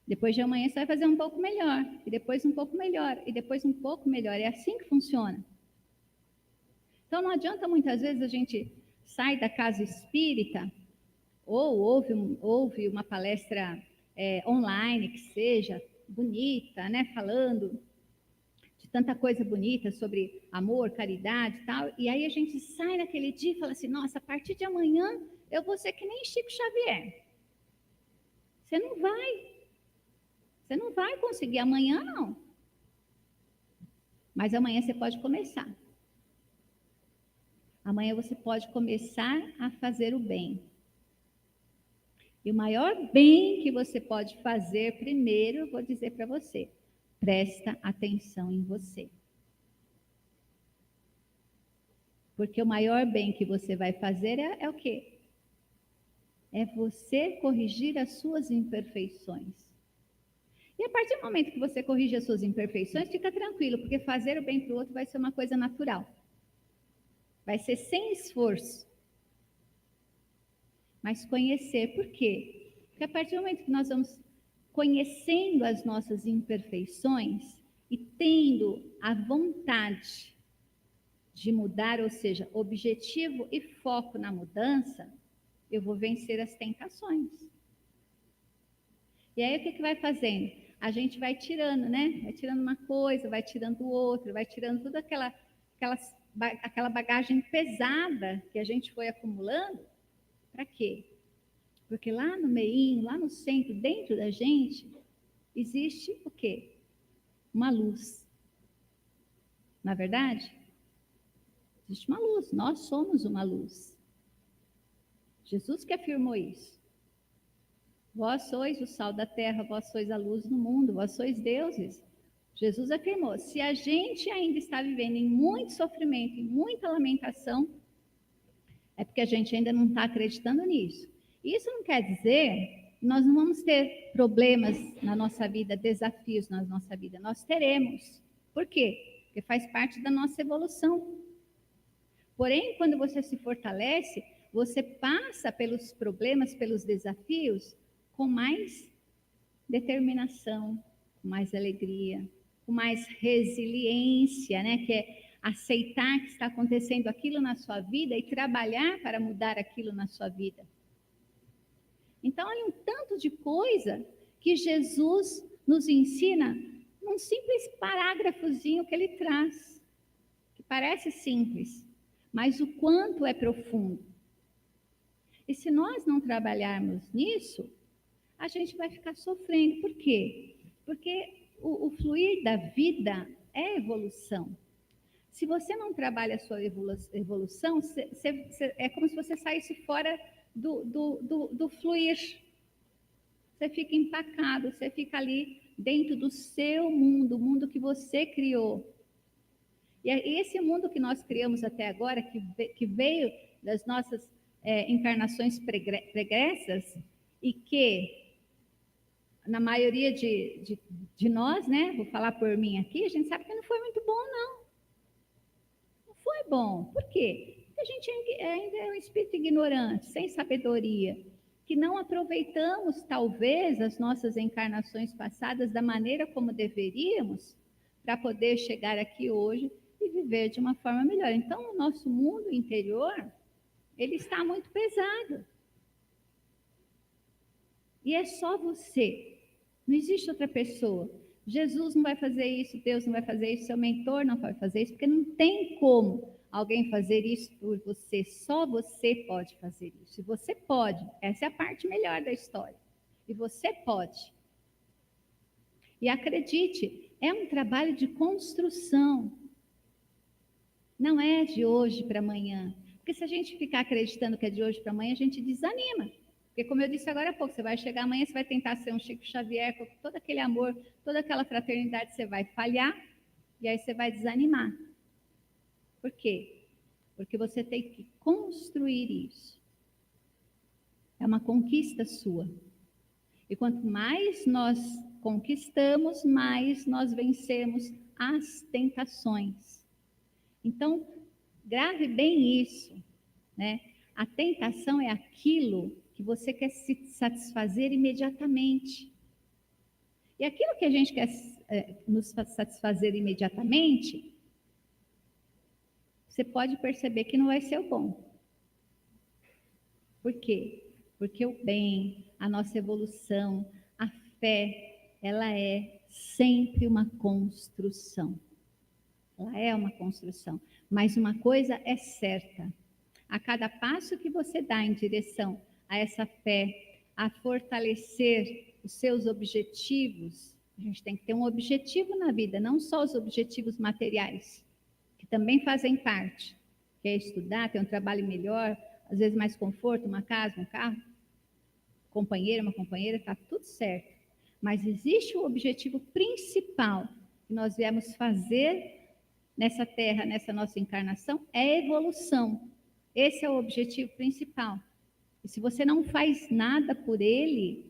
Depois de amanhã você vai fazer um pouco melhor, e depois um pouco melhor, e depois um pouco melhor. É assim que funciona. Então não adianta muitas vezes a gente sai da casa espírita, ou ouve uma palestra online que seja bonita, né, falando de tanta coisa bonita sobre amor, caridade e tal, e aí a gente sai naquele dia e fala assim, nossa, a partir de amanhã eu vou ser que nem Chico Xavier. Você não vai conseguir amanhã, não. Mas amanhã você pode começar. Amanhã você pode começar a fazer o bem. E o maior bem que você pode fazer, primeiro, eu vou dizer para você, presta atenção em você. Porque o maior bem que você vai fazer é o quê? É você corrigir as suas imperfeições. E a partir do momento que você corrige as suas imperfeições, fica tranquilo, porque fazer o bem para o outro vai ser uma coisa natural. Vai ser sem esforço. Mas conhecer, por quê? Porque a partir do momento que nós vamos conhecendo as nossas imperfeições e tendo a vontade de mudar, ou seja, objetivo e foco na mudança, eu vou vencer as tentações. E aí o que vai fazendo? A gente vai tirando, né? Vai tirando uma coisa, vai tirando outra, vai tirando toda aquela bagagem pesada que a gente foi acumulando. Para quê? Porque lá no meinho, lá no centro, dentro da gente, existe o quê? Uma luz. Na verdade, existe uma luz. Nós somos uma luz. Jesus que afirmou isso. Vós sois o sal da terra, vós sois a luz do mundo, vós sois deuses. Jesus afirmou. Se a gente ainda está vivendo em muito sofrimento, em muita lamentação, é porque a gente ainda não está acreditando nisso. Isso não quer dizer que nós não vamos ter problemas na nossa vida, desafios na nossa vida. Nós teremos. Por quê? Porque faz parte da nossa evolução. Porém, quando você se fortalece, você passa pelos problemas, pelos desafios, com mais determinação, com mais alegria, com mais resiliência, né? Que é aceitar que está acontecendo aquilo na sua vida e trabalhar para mudar aquilo na sua vida. Então, olha um tanto de coisa que Jesus nos ensina num simples parágrafozinho que ele traz, que parece simples, mas o quanto é profundo. E se nós não trabalharmos nisso, a gente vai ficar sofrendo. Por quê? Porque o fluir da vida é evolução. Se você não trabalha a sua evolução, é como se você saísse fora do fluir. Você fica empacado, você fica ali dentro do seu mundo, o mundo que você criou. E é esse mundo que nós criamos até agora, que veio das nossas encarnações pregressas, e que, na maioria de nós, né, vou falar por mim aqui, a gente sabe que não foi muito bom, não. Não foi bom. Por quê? Porque a gente ainda é um espírito ignorante, sem sabedoria, que não aproveitamos, talvez, as nossas encarnações passadas da maneira como deveríamos, para poder chegar aqui hoje e viver de uma forma melhor. Então, o nosso mundo interior, ele está muito pesado. E é só você. Não existe outra pessoa. Jesus não vai fazer isso, Deus não vai fazer isso, seu mentor não vai fazer isso, porque não tem como alguém fazer isso por você. Só você pode fazer isso. E você pode. Essa é a parte melhor da história. E você pode. E acredite, é um trabalho de construção. Não é de hoje para amanhã. Porque se a gente ficar acreditando que é de hoje para amanhã, a gente desanima. Porque, como eu disse agora há pouco, você vai chegar amanhã, você vai tentar ser um Chico Xavier, com todo aquele amor, toda aquela fraternidade, você vai falhar e aí você vai desanimar. Por quê? Porque você tem que construir isso. É uma conquista sua. E quanto mais nós conquistamos, mais nós vencemos as tentações. Então, grave bem isso, né? A tentação é aquilo que você quer se satisfazer imediatamente. E aquilo que a gente quer nos satisfazer imediatamente, você pode perceber que não vai ser o bom. Por quê? Porque o bem, a nossa evolução, a fé, ela é sempre uma construção. Ela é uma construção. Mas uma coisa é certa. A cada passo que você dá em direção a essa fé, a fortalecer os seus objetivos, a gente tem que ter um objetivo na vida, não só os objetivos materiais, que também fazem parte, que é estudar, ter um trabalho melhor, às vezes mais conforto, uma casa, um carro, companheiro, uma companheira, está tudo certo. Mas existe o objetivo principal que nós viemos fazer nessa terra, nessa nossa encarnação, é a evolução. Esse é o objetivo principal. E se você não faz nada por ele,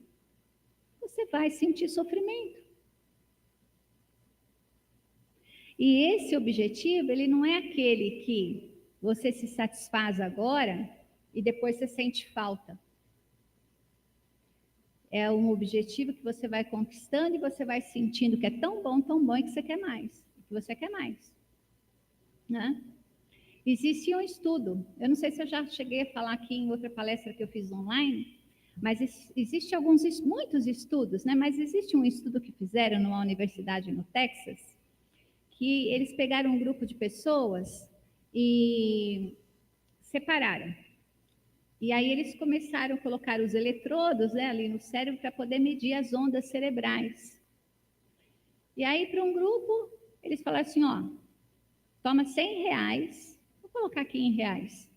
você vai sentir sofrimento. E esse objetivo, ele não é aquele que você se satisfaz agora e depois você sente falta. É um objetivo que você vai conquistando e você vai sentindo que é tão bom e que você quer mais. Que você quer mais. Né? Existe um estudo, eu não sei se eu já cheguei a falar aqui em outra palestra que eu fiz online, mas existe muitos estudos, né? Mas existe um estudo que fizeram numa universidade no Texas, que eles pegaram um grupo de pessoas e separaram. E aí eles começaram a colocar os eletrodos, né, ali no cérebro para poder medir as ondas cerebrais. E aí para um grupo, eles falaram assim, ó, toma R$100, vou colocar aqui em reais.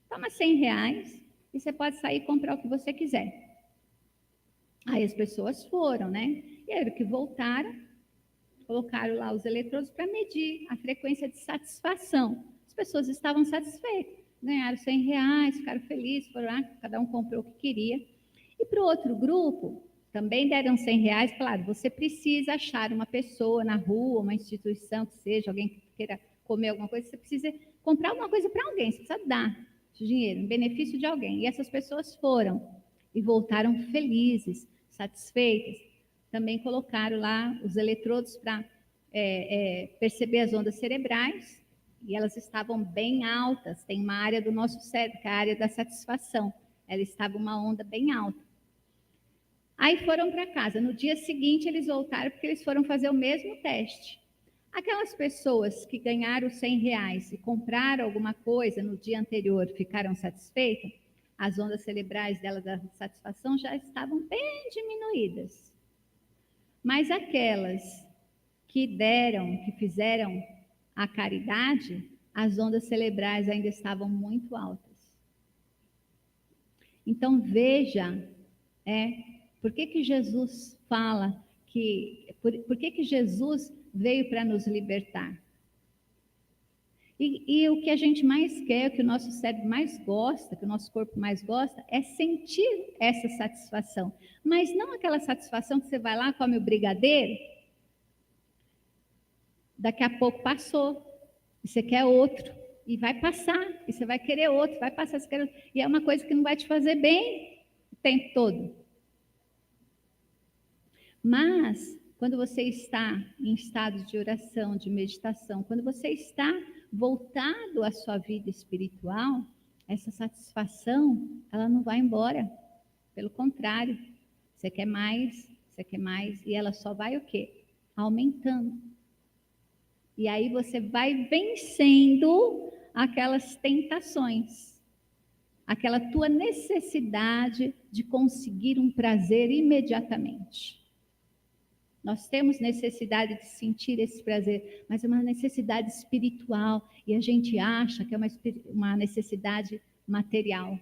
Toma R$100 e você pode sair e comprar o que você quiser. Aí as pessoas foram, né? E aí que voltaram, colocaram lá os eletrodos para medir a frequência de satisfação. As pessoas estavam satisfeitas, ganharam R$100, ficaram felizes, foram lá, cada um comprou o que queria. E para o outro grupo, também deram R$100, falaram, você precisa achar uma pessoa na rua, uma instituição que seja, alguém que queira comer alguma coisa, você precisa comprar alguma coisa para alguém, você precisa dar dinheiro, em benefício de alguém. E essas pessoas foram e voltaram felizes, satisfeitas. também colocaram lá os eletrodos para perceber as ondas cerebrais, e elas estavam bem altas. Tem uma área do nosso cérebro, que é a área da satisfação. Ela estava uma onda bem alta. Aí foram para casa. No dia seguinte, eles voltaram porque eles foram fazer o mesmo teste. Aquelas pessoas que ganharam R$100 e compraram alguma coisa no dia anterior, ficaram satisfeitas, as ondas cerebrais delas da satisfação já estavam bem diminuídas. Mas aquelas que deram, que fizeram a caridade, as ondas cerebrais ainda estavam muito altas. Então veja, por que Jesus fala por que Jesus veio para nos libertar? E o que a gente mais quer, o que o nosso cérebro mais gosta, que o nosso corpo mais gosta, é sentir essa satisfação. Mas não aquela satisfação que você vai lá, come o brigadeiro, daqui a pouco passou, e você quer outro, e vai passar, e você vai querer outro, vai passar, você quer outro, e é uma coisa que não vai te fazer bem o tempo todo. Mas, quando você está em estado de oração, de meditação, quando você está voltado à sua vida espiritual, essa satisfação, ela não vai embora. Pelo contrário, você quer mais, e ela só vai o quê? Aumentando. E aí você vai vencendo aquelas tentações, aquela tua necessidade de conseguir um prazer imediatamente. Nós temos necessidade de sentir esse prazer, mas é uma necessidade espiritual e a gente acha que é uma necessidade material.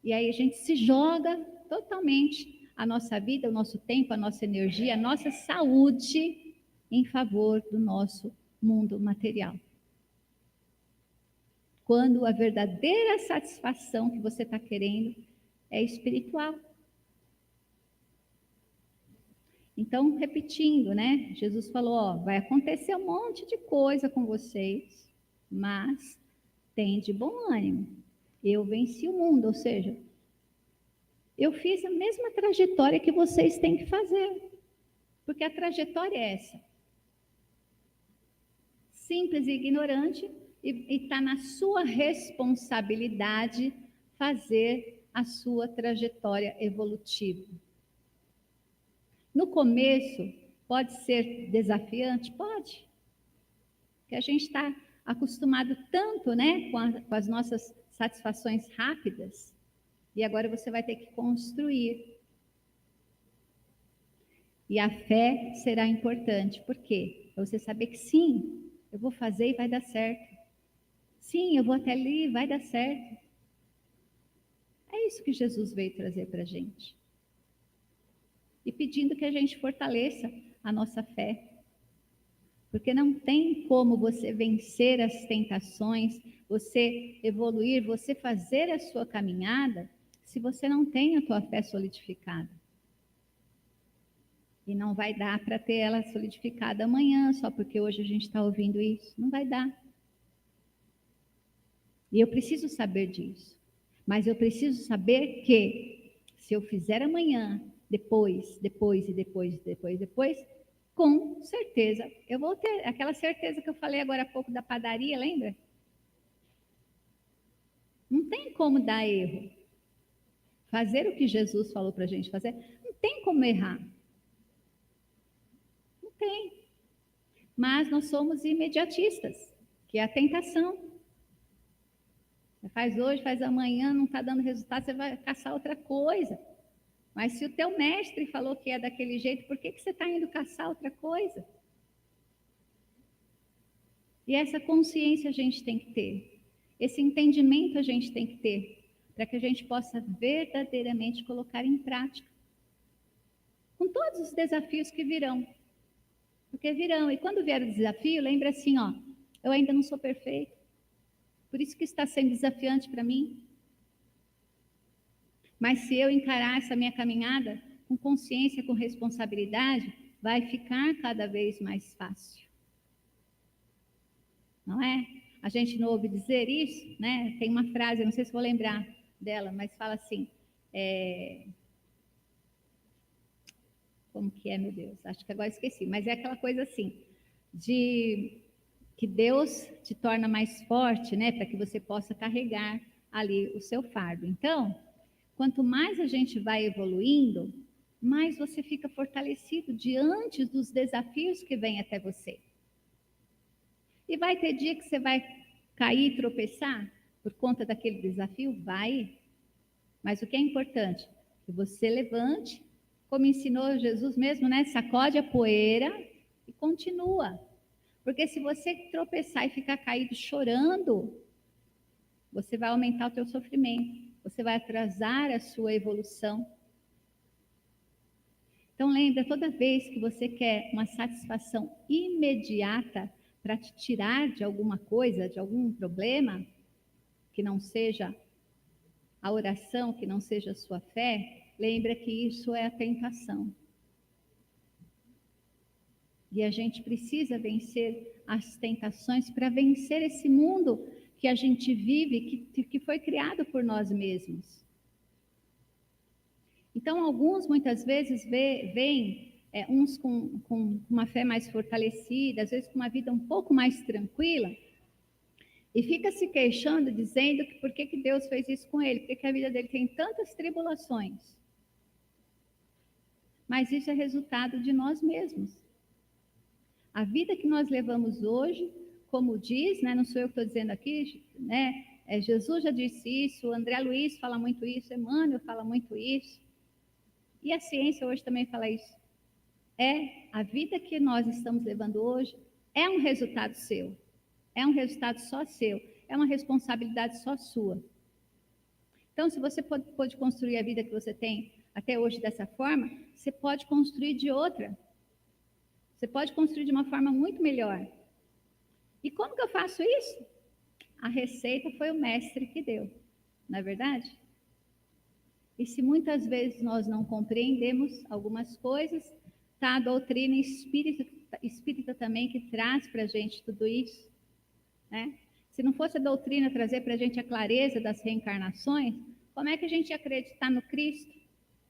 E aí a gente se joga totalmente a nossa vida, o nosso tempo, a nossa energia, a nossa saúde em favor do nosso mundo material. Quando a verdadeira satisfação que você está querendo é espiritual. Então, repetindo, né? Jesus falou, vai acontecer um monte de coisa com vocês, mas tem de bom ânimo. Eu venci o mundo, ou seja, eu fiz a mesma trajetória que vocês têm que fazer. Porque a trajetória é essa. Simples e ignorante, e está na sua responsabilidade fazer a sua trajetória evolutiva. No começo, pode ser desafiante? Pode. Porque a gente está acostumado tanto, né, com as nossas satisfações rápidas, e agora você vai ter que construir. E a fé será importante. Por quê? Para você saber que sim, eu vou fazer e vai dar certo. Sim, eu vou até ali e vai dar certo. É isso que Jesus veio trazer para a gente. E pedindo que a gente fortaleça a nossa fé. Porque não tem como você vencer as tentações, você evoluir, você fazer a sua caminhada, se você não tem a tua fé solidificada. E não vai dar para ter ela solidificada amanhã, só porque hoje a gente está ouvindo isso. Não vai dar. E eu preciso saber disso. Mas eu preciso saber que, se eu fizer amanhã, depois, com certeza, eu vou ter aquela certeza que eu falei agora há pouco da padaria, lembra? Não tem como dar erro. Fazer o que Jesus falou para a gente fazer, não tem como errar. Não tem. Mas nós somos imediatistas, que é a tentação. Você faz hoje, faz amanhã, não está dando resultado, você vai caçar outra coisa. Mas se o teu mestre falou que é daquele jeito, por que você está indo caçar outra coisa? E essa consciência a gente tem que ter. Esse entendimento a gente tem que ter, para que a gente possa verdadeiramente colocar em prática. Com todos os desafios que virão. Porque virão. E quando vier o desafio, lembra assim, eu ainda não sou perfeito. Por isso que está sendo desafiante para mim. Mas se eu encarar essa minha caminhada com consciência, com responsabilidade, vai ficar cada vez mais fácil. Não é? A gente não ouve dizer isso, né? Tem uma frase, eu não sei se vou lembrar dela, mas fala assim, Como que é, meu Deus? Acho que agora esqueci. Mas é aquela coisa assim, de que Deus te torna mais forte, né? Para que você possa carregar ali o seu fardo. Então, quanto mais a gente vai evoluindo, mais você fica fortalecido diante dos desafios que vêm até você. E vai ter dia que você vai cair e tropeçar por conta daquele desafio? Vai. Mas o que é importante? Que você levante, como ensinou Jesus mesmo, né? Sacode a poeira e continua. Porque se você tropeçar e ficar caído chorando, você vai aumentar o teu sofrimento, você vai atrasar a sua evolução. Então lembra, toda vez que você quer uma satisfação imediata para te tirar de alguma coisa, de algum problema, que não seja a oração, que não seja a sua fé, lembra que isso é a tentação. E a gente precisa vencer as tentações para vencer esse mundo que a gente vive, que foi criado por nós mesmos. Então, alguns muitas vezes veem uns com uma fé mais fortalecida, às vezes com uma vida um pouco mais tranquila, e fica se queixando, dizendo que por que Deus fez isso com ele, porque a vida dele tem tantas tribulações. Mas isso é resultado de nós mesmos. A vida que nós levamos hoje, como diz, né, não sou eu que estou dizendo aqui, né, Jesus já disse isso, André Luiz fala muito isso, Emmanuel fala muito isso, e a ciência hoje também fala isso. A vida que nós estamos levando hoje é um resultado seu, é um resultado só seu, é uma responsabilidade só sua. Então, se você pode construir a vida que você tem até hoje dessa forma, você pode construir de outra. Você pode construir de uma forma muito melhor. E como que eu faço isso? A receita foi o mestre que deu, não é verdade? E se muitas vezes nós não compreendemos algumas coisas, tá a doutrina espírita também que traz para a gente tudo isso, né? Se não fosse a doutrina trazer para a gente a clareza das reencarnações, como é que a gente ia acreditar no Cristo,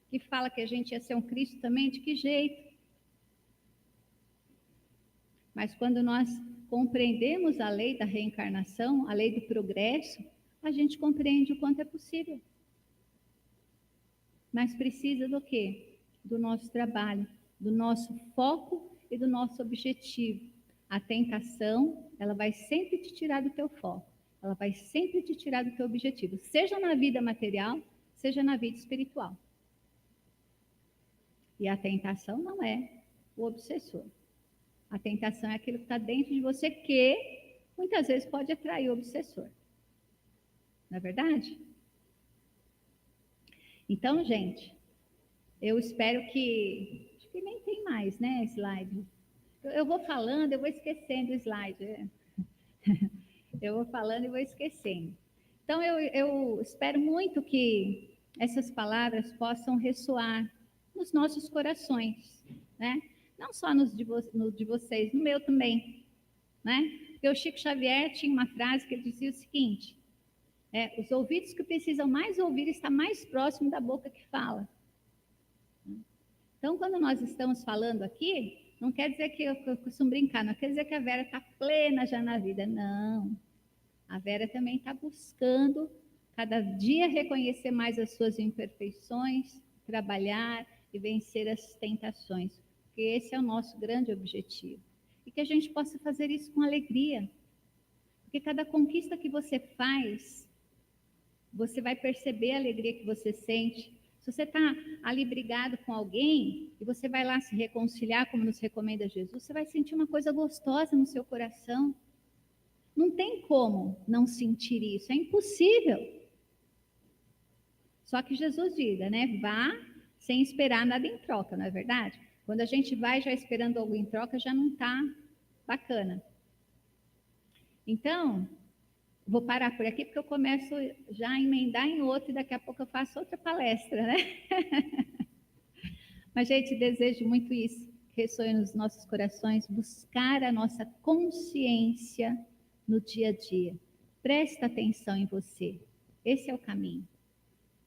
que fala que a gente ia ser um Cristo também? De que jeito? Mas quando nós compreendemos a lei da reencarnação, a lei do progresso, a gente compreende o quanto é possível. Mas precisa do quê? Do nosso trabalho, do nosso foco e do nosso objetivo. A tentação, ela vai sempre te tirar do teu foco, ela vai sempre te tirar do teu objetivo, seja na vida material, seja na vida espiritual. E a tentação não é o obsessor. A tentação é aquilo que está dentro de você que muitas vezes pode atrair o obsessor. Não é verdade? Então, gente, eu espero que... Acho que nem tem mais, né, slide. Eu vou falando, eu vou esquecendo o slide. Eu vou falando e vou esquecendo. Então, eu espero muito que essas palavras possam ressoar nos nossos corações, né? Não só no de vocês, no meu também, né? Porque o Chico Xavier tinha uma frase que ele dizia o seguinte: os ouvidos que precisam mais ouvir estão mais próximo da boca que fala. Então, quando nós estamos falando aqui, não quer dizer que eu costumo brincar, não quer dizer que a Vera está plena já na vida, não. A Vera também está buscando cada dia reconhecer mais as suas imperfeições, trabalhar e vencer as tentações, porque esse é o nosso grande objetivo. E que a gente possa fazer isso com alegria, porque cada conquista que você faz, você vai perceber a alegria que você sente. Se você está ali brigado com alguém e você vai lá se reconciliar, como nos recomenda Jesus, você vai sentir uma coisa gostosa no seu coração. Não tem como não sentir isso, é impossível. Só que Jesus diz, né? Vá sem esperar nada em troca, não é verdade? Quando a gente vai já esperando algo em troca, já não está bacana. Então, vou parar por aqui porque eu começo já a emendar em outro e daqui a pouco eu faço outra palestra, né? Mas, gente, desejo muito isso, que ressoe nos nossos corações, buscar a nossa consciência no dia a dia. Presta atenção em você. Esse é o caminho.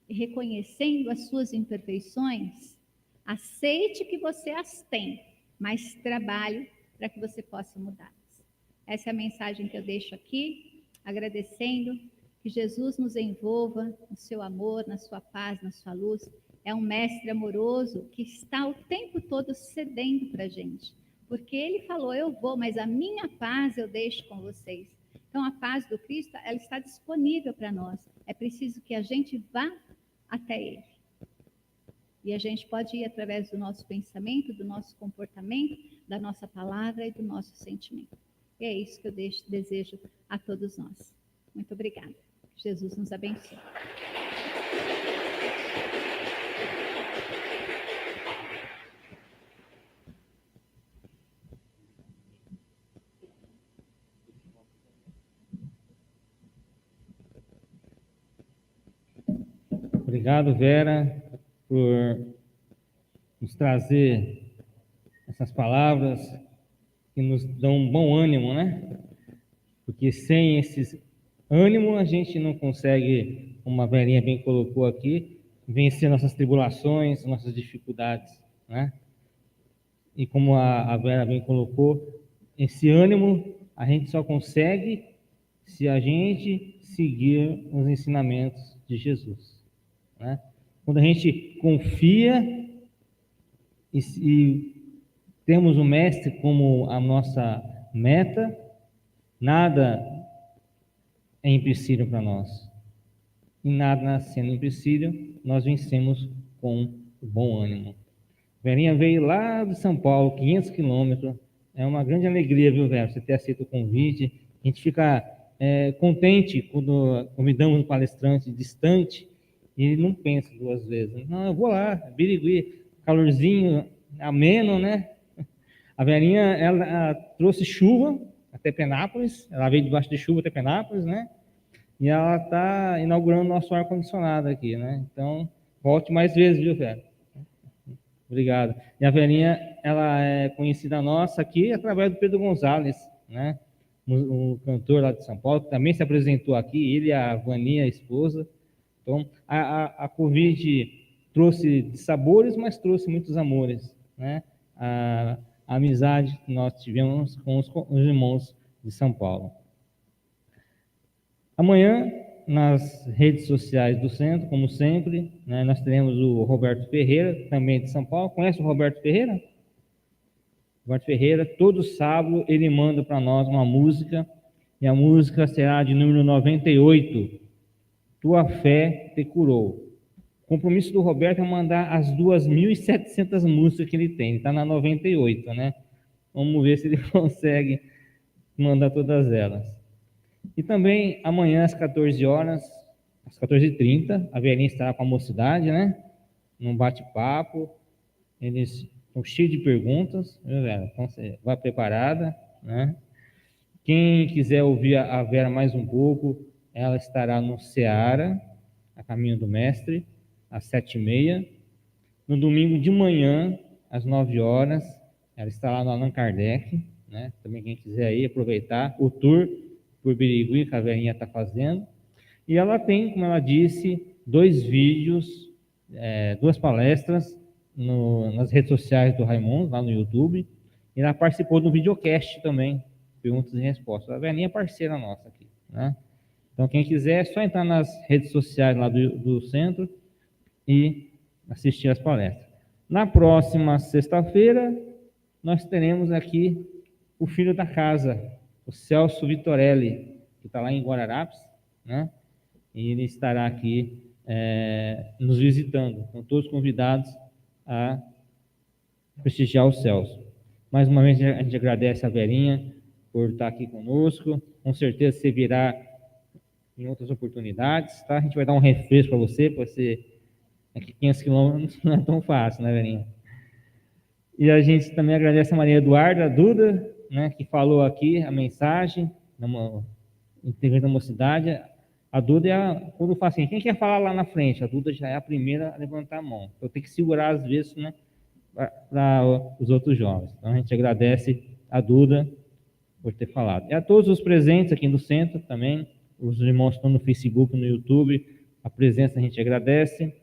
E reconhecendo as suas imperfeições, Aceite que você as tem, mas trabalhe para que você possa mudá-las. Essa é a mensagem que eu deixo aqui, agradecendo que Jesus nos envolva no seu amor, na sua paz, na sua luz. É um mestre amoroso que está o tempo todo cedendo para a gente. Porque ele falou, eu vou, mas a minha paz eu deixo com vocês. Então, a paz do Cristo, ela está disponível para nós. É preciso que a gente vá até ele. E a gente pode ir através do nosso pensamento, do nosso comportamento, da nossa palavra e do nosso sentimento. E é isso que eu desejo a todos nós. Muito obrigada. Jesus nos abençoe. Obrigado, Vera, por nos trazer essas palavras que nos dão um bom ânimo, né? Porque sem esse ânimo a gente não consegue, como a Verinha bem colocou aqui, vencer nossas tribulações, nossas dificuldades, né? E como a Vera bem colocou, esse ânimo a gente só consegue se a gente seguir os ensinamentos de Jesus, né? Quando a gente confia e temos o Mestre como a nossa meta, nada é empecilho para nós. E nada sendo empecilho, nós vencemos com o bom ânimo. Verinha veio lá de São Paulo, 500 quilômetros. É uma grande alegria, viu, Vera, você ter aceito o convite. A gente fica contente quando convidamos um palestrante distante e ele não pensa duas vezes. Não, eu vou lá, Birigui, calorzinho, ameno, né? A Verinha, ela trouxe chuva até Penápolis, ela veio debaixo de chuva até Penápolis, né? E ela está inaugurando nosso ar-condicionado aqui, né? Então, volte mais vezes, viu, Vera? Obrigado. E a Verinha, ela é conhecida nossa aqui através do Pedro Gonzalez, né? O cantor lá de São Paulo, que também se apresentou aqui, ele e a Vaninha, a esposa. Então, a Covid trouxe sabores, mas trouxe muitos amores, né? A amizade que nós tivemos com os irmãos de São Paulo. Amanhã, nas redes sociais do centro, como sempre, né, nós teremos o Roberto Ferreira, também de São Paulo. Conhece o Roberto Ferreira? Roberto Ferreira, todo sábado, ele manda para nós uma música, e a música será de número 98, Tua Fé Te Curou. O compromisso do Roberto é mandar as 2.700 músicas que ele tem, ele está na 98, né? Vamos ver se ele consegue mandar todas elas. E também amanhã às 14 horas, às 14h30, a Verinha estará com a mocidade, né? Num bate-papo. Eles estão cheios de perguntas, viu, Vera? Então você vai preparada, né? Quem quiser ouvir a Vera mais um pouco, ela estará no Ceará, a caminho do Mestre, às 7h30. No domingo de manhã, às 9 horas, ela estará no Allan Kardec, né? Também quem quiser aí aproveitar o tour por Birigui que a Verinha está fazendo. E ela tem, como ela disse, 2 vídeos, 2 palestras nas redes sociais do Raimundo, lá no YouTube. E ela participou do videocast também, perguntas e respostas. A Verinha é parceira nossa aqui, né? Então, quem quiser, é só entrar nas redes sociais lá do centro e assistir as palestras. Na próxima sexta-feira, nós teremos aqui o filho da casa, o Celso Vitorelli, que está lá em Guararapes, né? E ele estará aqui nos visitando. Estão todos convidados a prestigiar o Celso. Mais uma vez, a gente agradece a Verinha por estar aqui conosco. Com certeza você virá em outras oportunidades, tá? A gente vai dar um refresco para você aqui 500 quilômetros não é tão fácil, né, Verinha? E a gente também agradece a Maria Eduarda, a Duda, né, que falou aqui a mensagem, integrante da mocidade. A Duda quando fala assim, quem quer falar lá na frente? A Duda já é a primeira a levantar a mão. Eu tenho que segurar às vezes, né, para os outros jovens. Então a gente agradece a Duda por ter falado. E a todos os presentes aqui no centro também, os irmãos que estão no Facebook, no YouTube, a presença a gente agradece.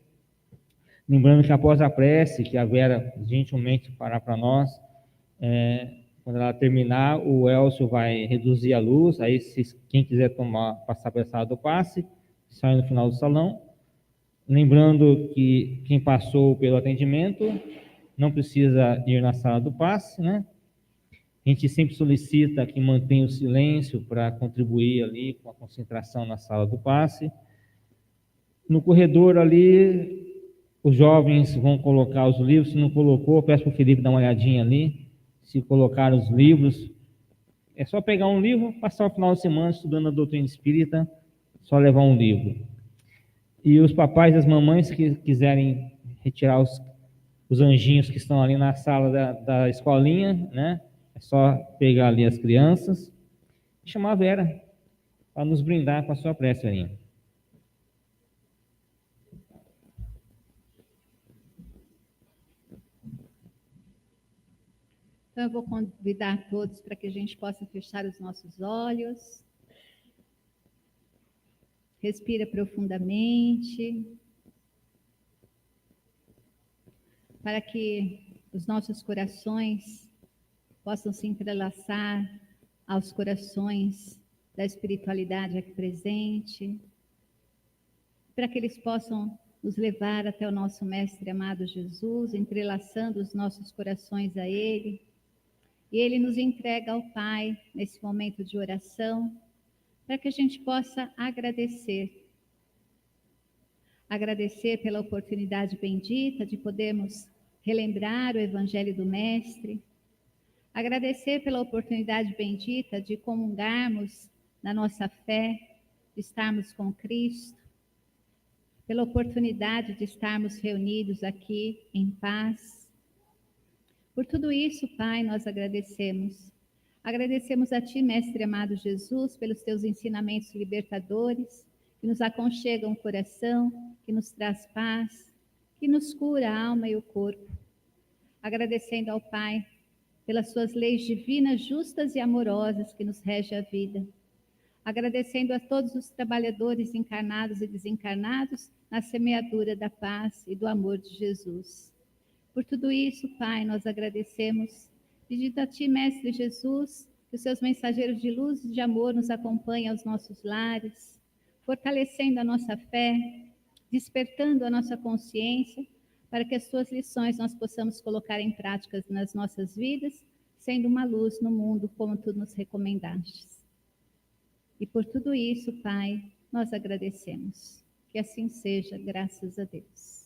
Lembrando que após a prece, que a Vera gentilmente fará para nós, quando ela terminar, o Elcio vai reduzir a luz, aí se quem quiser passar pela sala do passe, sai no final do salão. Lembrando que quem passou pelo atendimento não precisa ir na sala do passe, né? A gente sempre solicita que mantenha o silêncio para contribuir ali com a concentração na sala do passe. No corredor ali, os jovens vão colocar os livros. Se não colocou, peço para o Felipe dar uma olhadinha ali. Se colocar os livros, é só pegar um livro, passar o final de semana estudando a doutrina espírita, só levar um livro. E os papais e as mamães que quiserem retirar os anjinhos que estão ali na sala da escolinha, né? É só pegar ali as crianças e chamar a Vera para nos brindar com a sua prece, Verinha. Então, eu vou convidar todos para que a gente possa fechar os nossos olhos. Respira profundamente, para que os nossos corações possam se entrelaçar aos corações da espiritualidade aqui presente, para que eles possam nos levar até o nosso Mestre amado Jesus, entrelaçando os nossos corações a Ele. E Ele nos entrega ao Pai nesse momento de oração, para que a gente possa agradecer. Agradecer pela oportunidade bendita de podermos relembrar o Evangelho do Mestre. Agradecer pela oportunidade bendita de comungarmos na nossa fé, de estarmos com Cristo. Pela oportunidade de estarmos reunidos aqui em paz. Por tudo isso, Pai, nós agradecemos. Agradecemos a Ti, Mestre amado Jesus, pelos Teus ensinamentos libertadores, que nos aconchegam o coração, que nos traz paz, que nos cura a alma e o corpo. Agradecendo ao Pai pelas Suas leis divinas, justas e amorosas que nos rege a vida. Agradecendo a todos os trabalhadores encarnados e desencarnados na semeadura da paz e do amor de Jesus. Por tudo isso, Pai, nós agradecemos, pedindo a Ti, Mestre Jesus, que os Seus mensageiros de luz e de amor nos acompanhem aos nossos lares, fortalecendo a nossa fé, despertando a nossa consciência, para que as Suas lições nós possamos colocar em prática nas nossas vidas, sendo uma luz no mundo, como Tu nos recomendastes. E por tudo isso, Pai, nós agradecemos. Que assim seja, graças a Deus.